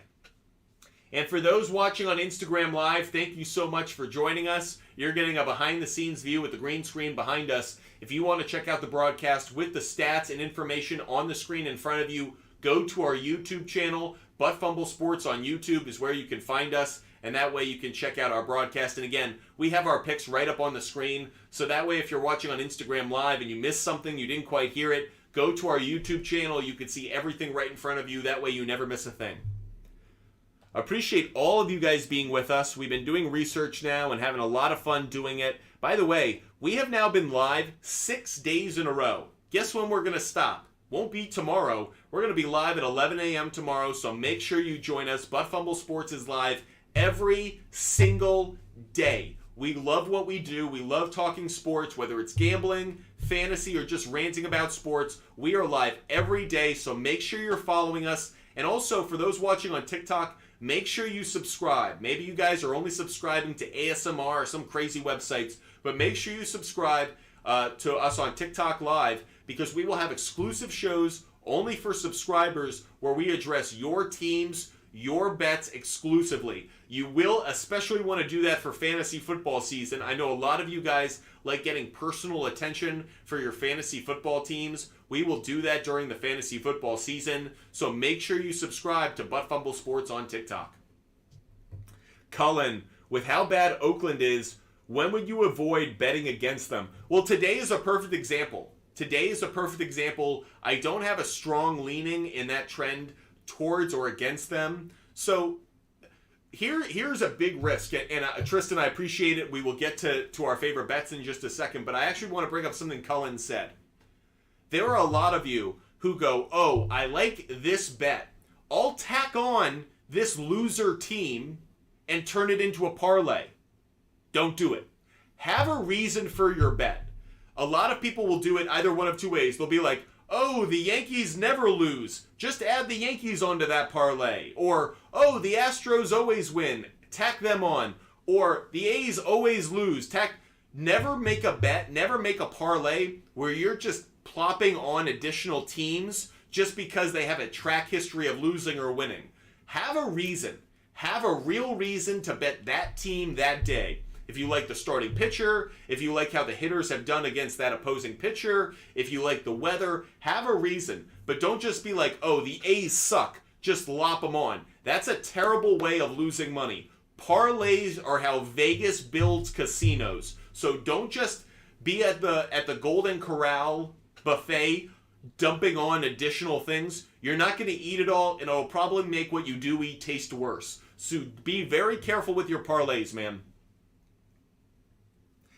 And for those watching on Instagram Live, thank you so much for joining us. You're getting a behind-the-scenes view with the green screen behind us. If you want to check out the broadcast with the stats and information on the screen in front of you, go to our YouTube channel. But Fumble Sports on YouTube is where you can find us, and that way you can check out our broadcast. And again, we have our picks right up on the screen, so that way if you're watching on Instagram Live and you missed something, you didn't quite hear it, go to our YouTube channel. You can see everything right in front of you. That way you never miss a thing. Appreciate all of you guys being with us. We've been doing research now and having a lot of fun doing it. By the way, we have now been live 6 days in a row. Guess when we're going to stop? Won't be tomorrow. We're going to be live at 11 a.m. tomorrow, so make sure you join us. But Fumble Sports is live every single day. We love what we do. We love talking sports, whether it's gambling, fantasy, or just ranting about sports. We are live every day, so make sure you're following us. And also, for those watching on TikTok, make sure you subscribe. Maybe you guys are only subscribing to ASMR or some crazy websites, but make sure you subscribe to us on TikTok Live, because we will have exclusive shows only for subscribers where we address your teams, your bets exclusively. You will especially want to do that for fantasy football season. I know a lot of you guys like getting personal attention for your fantasy football teams. We will do that during the fantasy football season, so make sure you subscribe to But Fumble Sports on TikTok. Cullen, with how bad Oakland is, when would you avoid betting against them? Well, today is a perfect example. Today is a perfect example. I don't have a strong leaning in that trend towards or against them. So here's a big risk. And Tristan, I appreciate it. We will get to our favorite bets in just a second. But I actually want to bring up something Cullen said. There are a lot of you who go, oh, I like this bet. I'll tack on this loser team and turn it into a parlay. Don't do it. Have a reason for your bet. A lot of people will do it either one of two ways. They'll be like, oh, the Yankees never lose. Just add the Yankees onto that parlay. Or, oh, the Astros always win. Tack them on. Or, the A's always lose. Never make a bet, never make a parlay where you're just plopping on additional teams just because they have a track history of losing or winning. Have a reason. Have a real reason to bet that team that day. If you like the starting pitcher, if you like how the hitters have done against that opposing pitcher, if you like the weather, have a reason. But don't just be like, oh, the A's suck, just lop them on. That's a terrible way of losing money. Parlays are how Vegas builds casinos. So don't just be at the Golden Corral buffet dumping on additional things. You're not going to eat it all, and it'll probably make what you do eat taste worse. So be very careful with your parlays, man.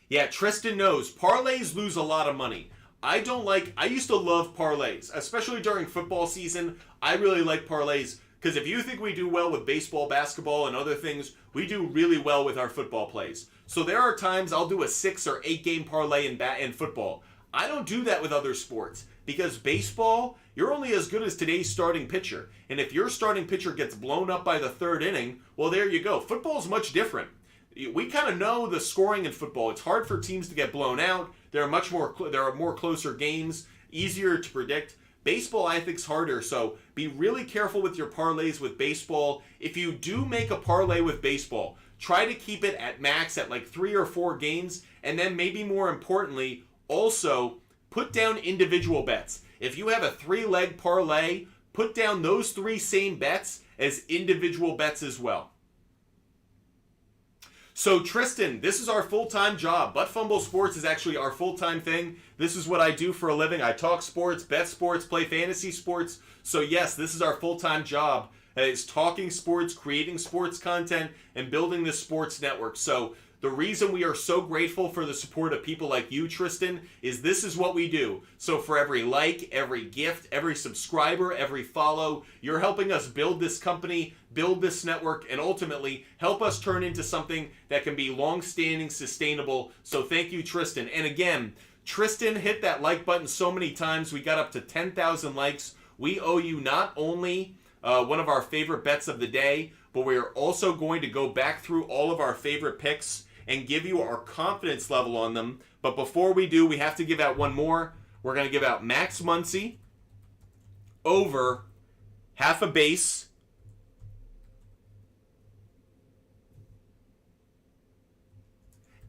Yeah, Tristan knows. Parlays lose a lot of money. I used to love parlays, especially during football season. I really like parlays because if you think we do well with baseball, basketball, and other things, we do really well with our football plays. So there are times I'll do a 6 or 8 game parlay in football. I don't do that with other sports because baseball, you're only as good as today's starting pitcher. And if your starting pitcher gets blown up by the 3rd inning, well, there you go. Football's much different. We kind of know the scoring in football. It's hard for teams to get blown out. There are more closer games, easier to predict. Baseball, I think, is harder, so be really careful with your parlays with baseball. If you do make a parlay with baseball, try to keep it at max at like 3 or 4 games, and then maybe more importantly, also put down individual bets. If you have a 3-leg parlay, put down those 3 same bets as individual bets as well. So Tristan, this is our full-time job. But Fumble Sports is actually our full-time thing. This is what I do for a living. I talk sports, bet sports, play fantasy sports. So yes, this is our full-time job. It's talking sports, creating sports content, and building this sports network. So the reason we are so grateful for the support of people like you, Tristan, is this is what we do. So for every like, every gift, every subscriber, every follow, you're helping us build this company, build this network, and ultimately help us turn into something that can be long-standing, sustainable. So thank you, Tristan. And again, Tristan hit that like button so many times. We got up to 10,000 likes. We owe you not only one of our favorite bets of the day, but we are also going to go back through all of our favorite picks and give you our confidence level on them. But before we do, we have to give out one more. We're going to give out Max Muncy over half a base.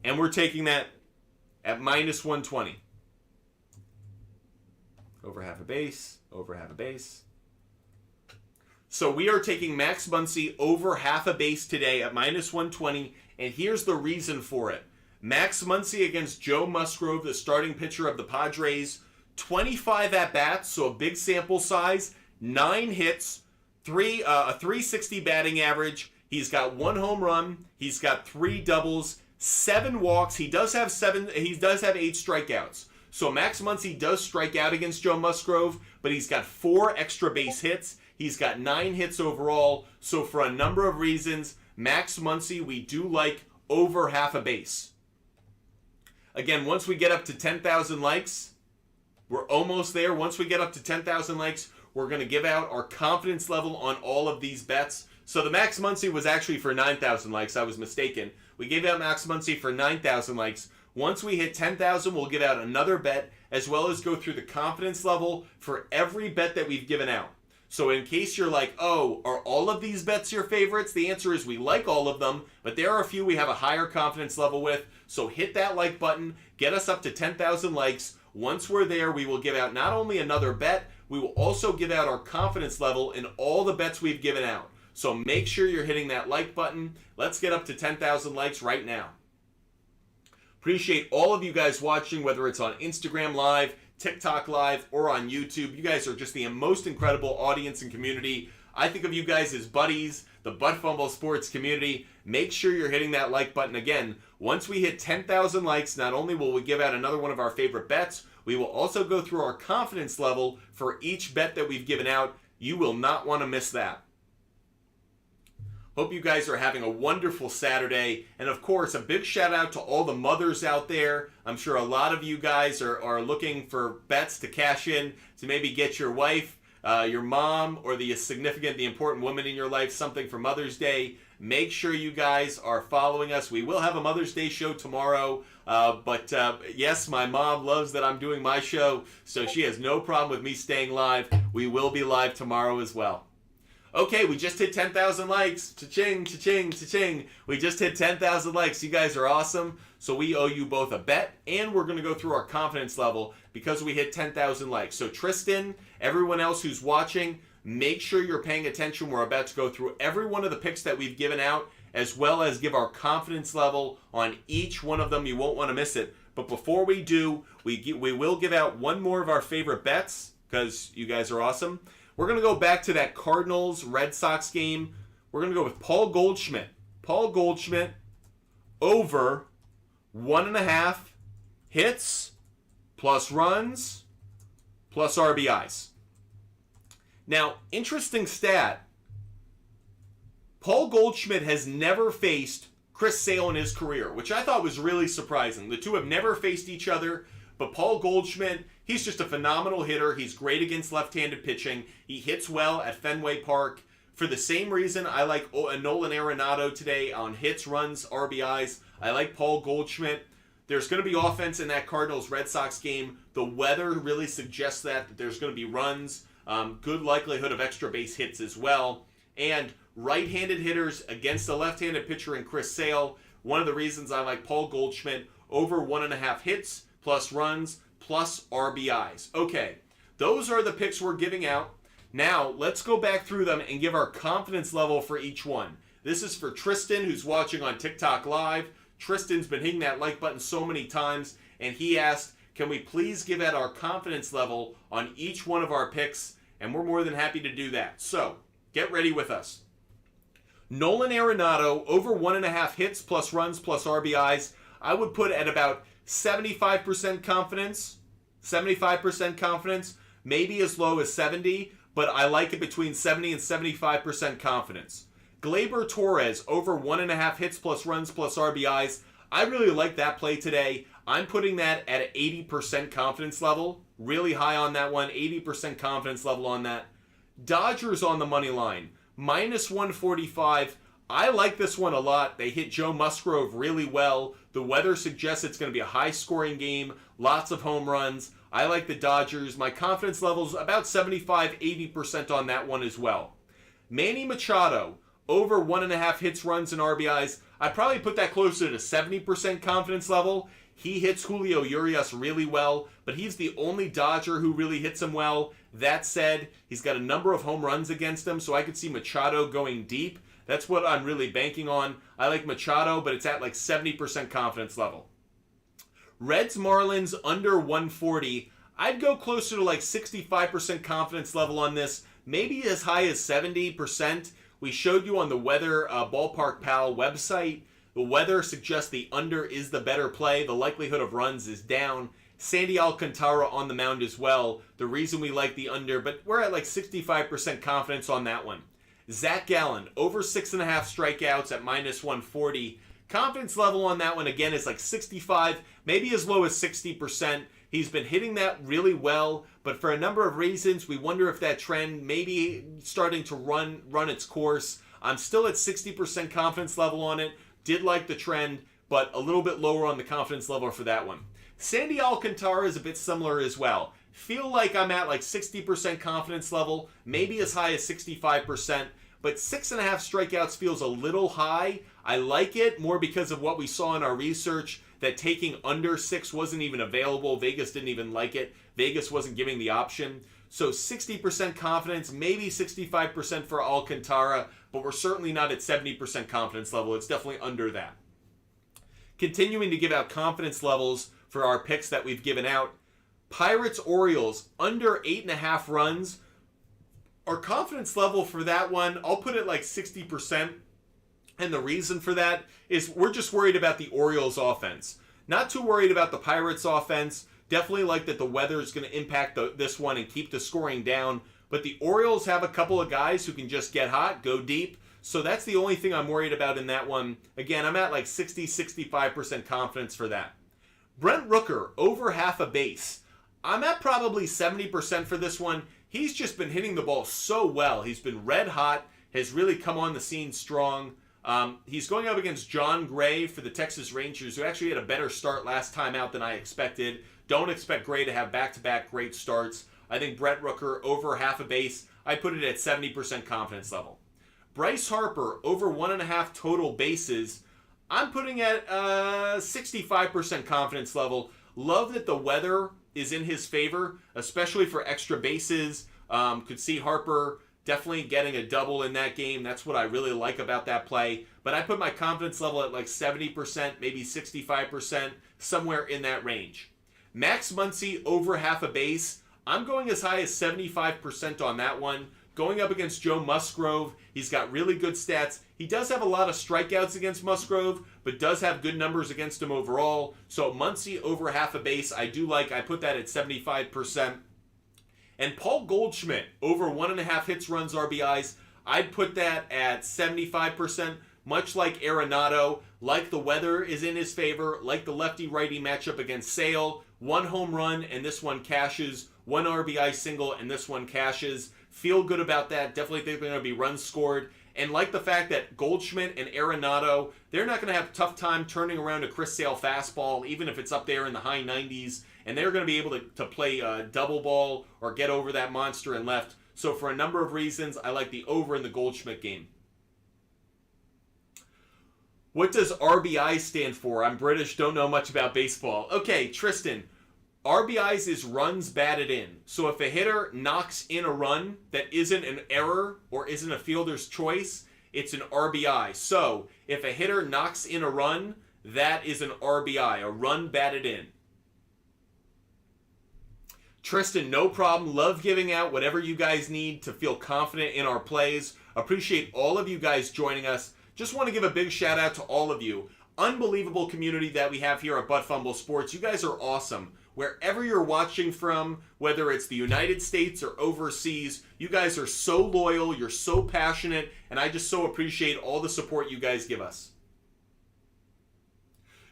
And we're taking that at minus 120. Over half a base, over half a base. So we are taking Max Muncy over half a base today at minus 120, and here's the reason for it. Max Muncy against Joe Musgrove, the starting pitcher of the Padres, 25 at-bats, so a big sample size, 9 hits, a 360 batting average. He's got 1 home run, he's got 3 doubles, 7 walks. He does have 8 strikeouts. So Max Muncy does strike out against Joe Musgrove, but he's got 4 extra base hits. He's got 9 hits overall. So for a number of reasons, Max Muncy, we do like over half a base. Again, once we get up to 10,000 likes, we're almost there. Once we get up to 10,000 likes, we're going to give out our confidence level on all of these bets. So the Max Muncy was actually for 9,000 likes. I was mistaken. We gave out Max Muncy for 9,000 likes. Once we hit 10,000, we'll give out another bet, as well as go through the confidence level for every bet that we've given out. So in case you're like, oh, are all of these bets your favorites? The answer is we like all of them, but there are a few we have a higher confidence level with. So hit that like button, get us up to 10,000 likes. Once we're there, we will give out not only another bet, we will also give out our confidence level in all the bets we've given out. So make sure you're hitting that like button. Let's get up to 10,000 likes right now. Appreciate all of you guys watching, whether it's on Instagram Live, TikTok Live, or on YouTube. You guys are just the most incredible audience and community. I think of you guys as buddies, the Butt Fumble Sports community. Make sure you're hitting that like button. Again, once we hit 10,000 likes, not only will we give out another one of our favorite bets, we will also go through our confidence level for each bet that we've given out. You will not want to miss that. Hope you guys are having a wonderful Saturday. And of course, a big shout out to all the mothers out there. I'm sure a lot of you guys are looking for bets to cash in to maybe get your wife, your mom, or the important woman in your life something for Mother's Day. Make sure you guys are following us. We will have a Mother's Day show tomorrow. But yes, my mom loves that I'm doing my show, so she has no problem with me staying live. We will be live tomorrow as well. Okay, we just hit 10,000 likes. Cha-ching, cha-ching, cha-ching. We just hit 10,000 likes. You guys are awesome. So we owe you both a bet, and we're going to go through our confidence level because we hit 10,000 likes. So Tristan, everyone else who's watching, make sure you're paying attention. We're about to go through every one of the picks that we've given out, as well as give our confidence level on each one of them. You won't want to miss it. But before we do, we will give out one more of our favorite bets because you guys are awesome. We're going to go back to that Cardinals-Red Sox game. We're going to go with Paul Goldschmidt. Paul Goldschmidt over 1.5 hits plus runs plus RBIs. Now, interesting stat. Paul Goldschmidt has never faced Chris Sale in his career, which I thought was really surprising. The two have never faced each other, but Paul Goldschmidt, he's just a phenomenal hitter. He's great against left-handed pitching. He hits well at Fenway Park. For the same reason I like Nolan Arenado today on hits, runs, RBIs. I like Paul Goldschmidt. There's going to be offense in that Cardinals-Red Sox game. The weather really suggests that there's going to be runs. Good likelihood of extra base hits as well. And right-handed hitters against a left-handed pitcher in Chris Sale. One of the reasons I like Paul Goldschmidt over 1.5 hits plus runs plus RBIs. Okay, those are the picks we're giving out. Now, let's go back through them and give our confidence level for each one. This is for Tristan, who's watching on TikTok Live. Tristan's been hitting that like button so many times, and he asked, can we please give out our confidence level on each one of our picks? And we're more than happy to do that. So, get ready with us. Nolan Arenado, over 1.5 hits plus runs plus RBIs, I would put at about 75% confidence. 75% confidence, maybe as low as 70, but I like it between 70 and 75% confidence. Gleyber Torres, over 1.5 hits plus runs plus RBIs, I really like that play today. I'm putting that at an 80% confidence level. Really high on that one, 80% confidence level on that. Dodgers on the money line. Minus 145. I like this one a lot. They hit Joe Musgrove really well. The weather suggests it's going to be a high-scoring game. Lots of home runs. I like the Dodgers. My confidence level is about 75-80% on that one as well. Manny Machado, over 1.5 hits, runs, and RBIs. I'd probably put that closer to 70% confidence level. He hits Julio Urias really well, but he's the only Dodger who really hits him well. That said, he's got a number of home runs against him, so I could see Machado going deep. That's what I'm really banking on. I like Machado, but it's at like 70% confidence level. Reds Marlins under 140. I'd go closer to like 65% confidence level on this, maybe as high as 70%. We showed you on the Weather Ballpark Pal website. The weather suggests the under is the better play. The likelihood of runs is down. Sandy Alcantara on the mound as well. The reason we like the under, but we're at like 65% confidence on that one. Zach Gallen, over 6.5 strikeouts at minus 140. Confidence level on that one, again, is like 65, maybe as low as 60%. He's been hitting that really well, but for a number of reasons, we wonder if that trend may be starting to run its course. I'm still at 60% confidence level on it. Did like the trend, but a little bit lower on the confidence level for that one. Sandy Alcantara is a bit similar as well. Feel like I'm at like 60% confidence level, maybe as high as 65%, but 6.5 strikeouts feels a little high. I like it more because of what we saw in our research, that taking under 6 wasn't even available. Vegas didn't even like it. Vegas wasn't giving the option. So 60% confidence, maybe 65% for Alcantara, but we're certainly not at 70% confidence level. It's definitely under that. Continuing to give out confidence levels for our picks that we've given out. Pirates Orioles under 8.5 runs. Our confidence level for that one, I'll put it like 60%. And the reason for that is we're just worried about the Orioles offense. Not too worried about the Pirates offense. Definitely like that the weather is going to impact this one and keep the scoring down. But the Orioles have a couple of guys who can just get hot, go deep. So that's the only thing I'm worried about in that one. Again, I'm at like 60-65% confidence for that. Brent Rooker, over half a base. I'm at probably 70% for this one. He's just been hitting the ball so well. He's been red hot, has really come on the scene strong. He's going up against John Gray for the Texas Rangers, who actually had a better start last time out than I expected. Don't expect Gray to have back-to-back great starts. I think Brent Rooker, over half a base. I put it at 70% confidence level. Bryce Harper, over 1.5 total bases. I'm putting at 65% confidence level. Love that the weather is in his favor, especially for extra bases. Could see Harper definitely getting a double in that game. That's what I really like about that play. But I put my confidence level at like 70%, maybe 65%, somewhere in that range. Max Muncy, over half a base. I'm going as high as 75% on that one. going up against Joe Musgrove. He's got really good stats. He does have a lot of strikeouts against Musgrove, but does have good numbers against him overall. So Muncy over half a base, I do like. I put that at 75%. And Paul Goldschmidt over 1.5 hits, runs, RBIs, I'd put that at 75%. Much like Arenado, like the weather is in his favor, like the lefty-righty matchup against Sale. 1 home run, and this one cashes. 1 RBI single, and this one cashes. Feel good about that. Definitely think they're going to be runs scored. And like the fact that Goldschmidt and Arenado, they're not going to have a tough time turning around a Chris Sale fastball, even if it's up there in the high 90s. And they're going to be able to play double ball or get over that monster and left. So for a number of reasons, I like the over in the Goldschmidt game. What does RBI stand for? I'm British, don't know much about baseball. Okay, Tristan. RBIs is runs batted in. So if a hitter knocks in a run that isn't an error or isn't a fielder's choice, it's an RBI. So if a hitter knocks in a run, that is an RBI, a run batted in. Tristan, no problem. Love giving out whatever you guys need to feel confident in our plays. Appreciate all of you guys joining us. Just want to give a big shout out to all of you. Unbelievable community that we have here at Fumble Sports. You guys are awesome. Wherever you're watching from, whether it's the United States or overseas, you guys are so loyal, you're so passionate, and I just so appreciate all the support you guys give us.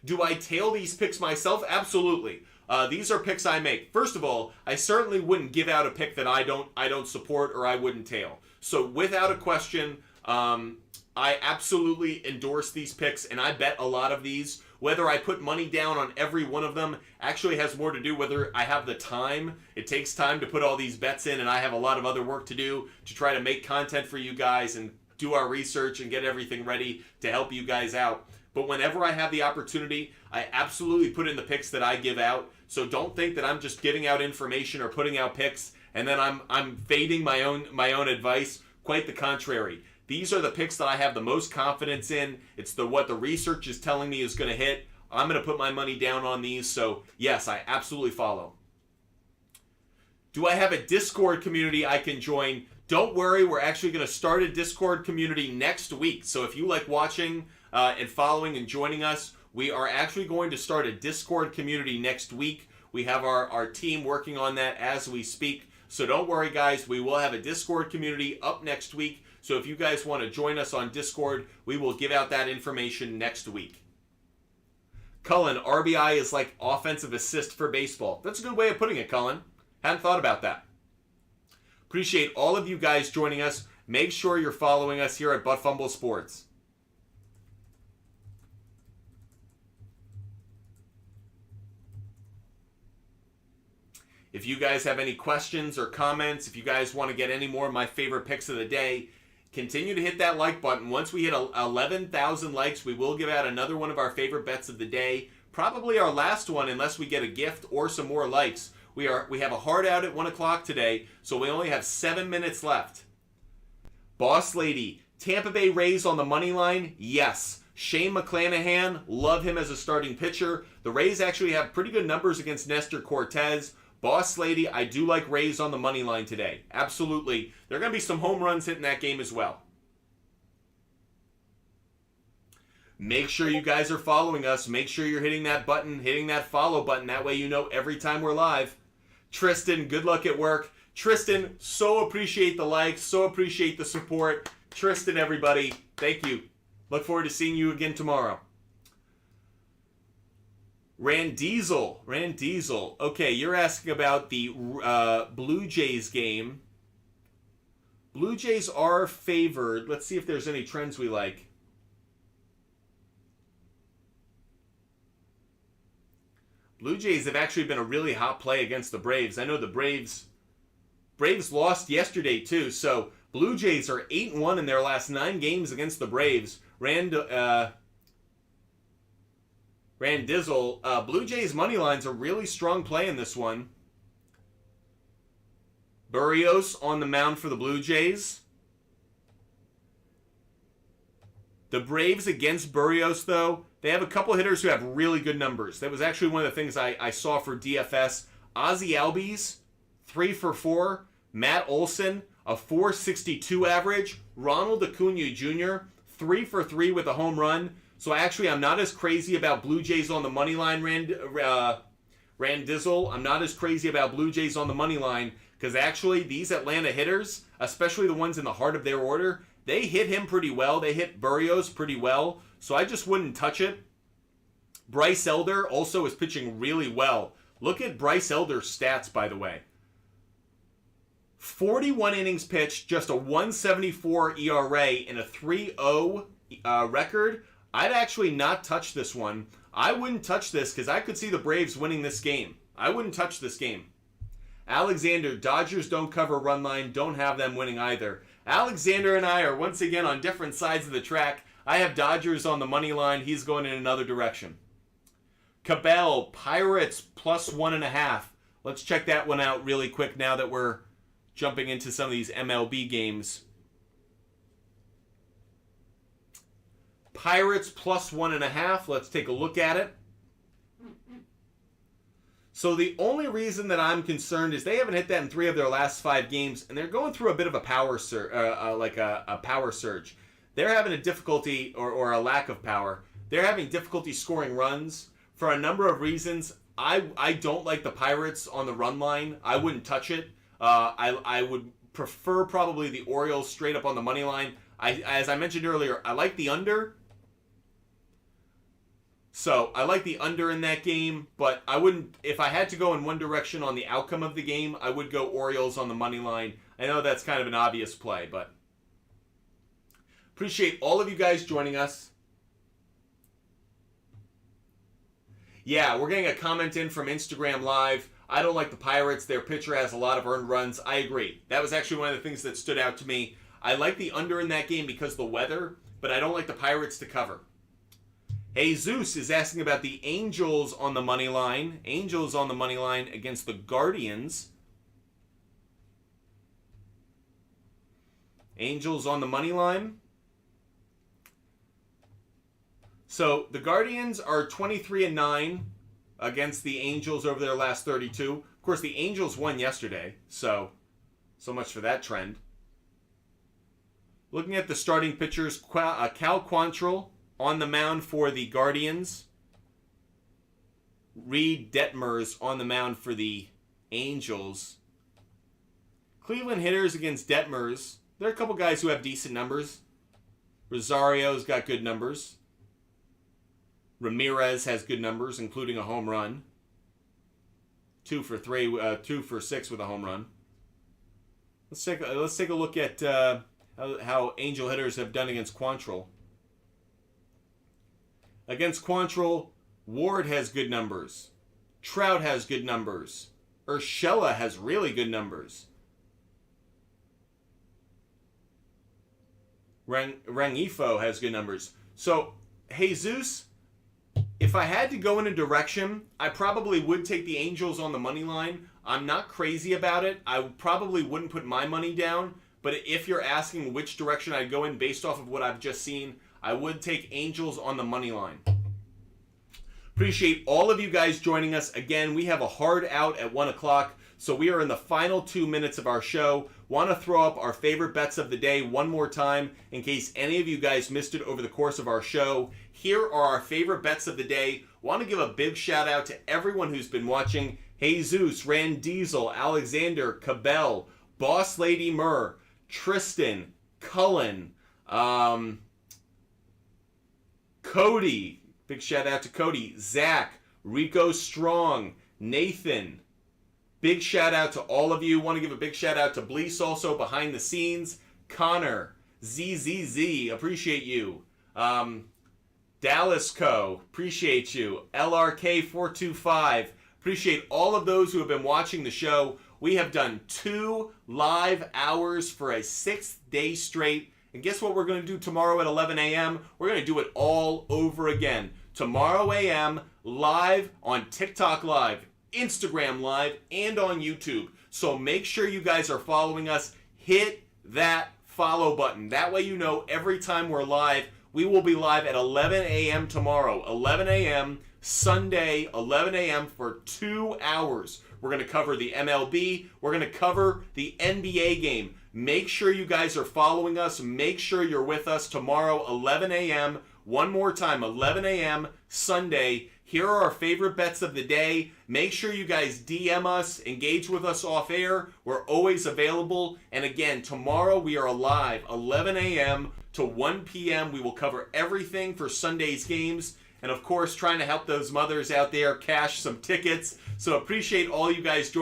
Do I tail these picks myself? Absolutely. These are picks I make. First of all, I certainly wouldn't give out a pick that I don't support or I wouldn't tail. So without a question, I absolutely endorse these picks, and I bet a lot of these. Whether I put money down on every one of them actually has more to do whether I have the time. It takes time to put all these bets in, and I have a lot of other work to do to try to make content for you guys and do our research and get everything ready to help you guys out. But whenever I have the opportunity, I absolutely put in the picks that I give out. So don't think that I'm just giving out information or putting out picks and then I'm fading my own advice. Quite the contrary. These are the picks that I have the most confidence in. It's what the research is telling me is going to hit. I'm going to put my money down on these. So yes, I absolutely follow. Do I have a Discord community I can join? Don't worry, we're actually going to start a Discord community next week. So if you like watching and following and joining us, we are actually going to start a Discord community next week. We have our team working on that as we speak. So don't worry, guys. We will have a Discord community up next week. So if you guys want to join us on Discord, we will give out that information next week. Cullen, RBI is like offensive assist for baseball. That's a good way of putting it, Cullen. Hadn't thought about that. Appreciate all of you guys joining us. Make sure you're following us here at Fumble Sports. If you guys have any questions or comments, if you guys want to get any more of my favorite picks of the day, continue to hit that like button. Once we hit 11,000 likes, we will give out another one of our favorite bets of the day. Probably our last one, unless we get a gift or some more likes. We have a hard out at 1 o'clock today, so we only have 7 minutes left. Boss Lady, Tampa Bay Rays on the money line? Yes. Shane McClanahan, love him as a starting pitcher. The Rays actually have pretty good numbers against Nestor Cortez. Boss Lady, I do like Rays on the money line today. Absolutely. There are going to be some home runs hitting that game as well. Make sure you guys are following us. Make sure you're hitting that button, hitting that follow button. That way you know every time we're live. Tristan, good luck at work. Tristan, so appreciate the likes, so appreciate the support. Tristan, everybody, thank you. Look forward to seeing you again tomorrow. Randiesel. Okay, you're asking about the Blue Jays game. Blue Jays are favored. Let's see if there's any trends we like. Blue Jays have actually been a really hot play against the Braves. I know the Braves lost yesterday too. So Blue Jays are 8-1 in their last 9 games against the Braves. Randizzle, Blue Jays money line's a really strong play in this one. Berrios on the mound for the Blue Jays. The Braves against Berrios, though, they have a couple hitters who have really good numbers. That was actually one of the things I saw for DFS. Ozzie Albies, 3 for 4. Matt Olson, a 462 average. Ronald Acuna Jr., 3 for 3 with a home run. So actually, I'm not as crazy about Blue Jays on the money line, Randizzle. I'm not as crazy about Blue Jays on the money line because actually these Atlanta hitters, especially the ones in the heart of their order, they hit him pretty well. They hit Berrios pretty well. So I just wouldn't touch it. Bryce Elder also is pitching really well. Look at Bryce Elder's stats, by the way. 41 innings pitched, just a 174 ERA and a 3.0 record. I'd actually not touch this one. I wouldn't touch this because I could see the Braves winning this game. I wouldn't touch this game. Alexander, Dodgers don't cover run line, don't have them winning either. Alexander and I are once again on different sides of the track. I have Dodgers on the money line. He's going in another direction. Cabell, Pirates plus 1.5. Let's check that one out really quick now that we're jumping into some of these MLB games. Pirates plus 1.5. Let's take a look at it. So the only reason that I'm concerned is they haven't hit that in 3 of their last 5 games, and they're going through a bit of a power surge, a power surge. They're having a difficulty or a lack of power. They're having difficulty scoring runs for a number of reasons. I don't like the Pirates on the run line. I wouldn't touch it. I would prefer probably the Orioles straight up on the money line. As I mentioned earlier, I like the under. So I like the under in that game, but I wouldn't, if I had to go in one direction on the outcome of the game, I would go Orioles on the money line. I know that's kind of an obvious play, but appreciate all of you guys joining us. Yeah, we're getting a comment in from Instagram Live. I don't like the Pirates. Their pitcher has a lot of earned runs. I agree. That was actually one of the things that stood out to me. I like the under in that game because of the weather, but I don't like the Pirates to cover. Jesus is asking about the Angels on the money line. Angels on the money line against the Guardians. Angels on the money line. So the Guardians are 23-9 against the Angels over their last 32. Of course, the Angels won yesterday, so much for that trend. Looking at the starting pitchers, Cal Quantrill on the mound for the Guardians. Reed Detmers on the mound for the Angels. Cleveland hitters against Detmers. There are a couple guys who have decent numbers. Rosario's got good numbers. Ramirez has good numbers, including a home run. 2 for 6 with a home run. Let's take a look at how Angel hitters have done against Quantrill. Against Quantrill, Ward has good numbers. Trout has good numbers. Urshela has really good numbers. Rengifo has good numbers. So, Jesus, if I had to go in a direction, I probably would take the Angels on the money line. I'm not crazy about it. I probably wouldn't put my money down. But if you're asking which direction I'd go in based off of what I've just seen, I would take Angels on the money line. Appreciate all of you guys joining us. Again, we have a hard out at 1 o'clock, so we are in the final 2 minutes of our show. Want to throw up our favorite bets of the day one more time in case any of you guys missed it over the course of our show. Here are our favorite bets of the day. Want to give a big shout out to everyone who's been watching. Jesus, Rand Diesel, Alexander, Cabell, Boss Lady Murr, Tristan, Cullen, Cody, big shout out to Cody, Zach, Rico Strong, Nathan. Big shout out to all of you. Want to give a big shout out to Blease also behind the scenes. Connor, ZZZ, appreciate you. Dallas Co, appreciate you. LRK425, appreciate all of those who have been watching the show. We have done 2 live hours for a 6th day straight. And guess what we're going to do tomorrow at 11 a.m.? We're going to do it all over again. Tomorrow a.m. live on TikTok Live, Instagram Live, and on YouTube. So make sure you guys are following us. Hit that follow button. That way you know every time we're live. We will be live at 11 a.m. tomorrow. 11 a.m. Sunday, 11 a.m. for 2 hours. We're going to cover the MLB. We're going to cover the NBA game. Make sure you guys are following us. Make sure you're with us tomorrow, 11 a.m. One more time, 11 a.m. Sunday. Here are our favorite bets of the day. Make sure you guys DM us, engage with us off air. We're always available. And again, tomorrow we are live, 11 a.m. to 1 p.m. We will cover everything for Sunday's games. And of course, trying to help those mothers out there cash some tickets. So appreciate all you guys joining.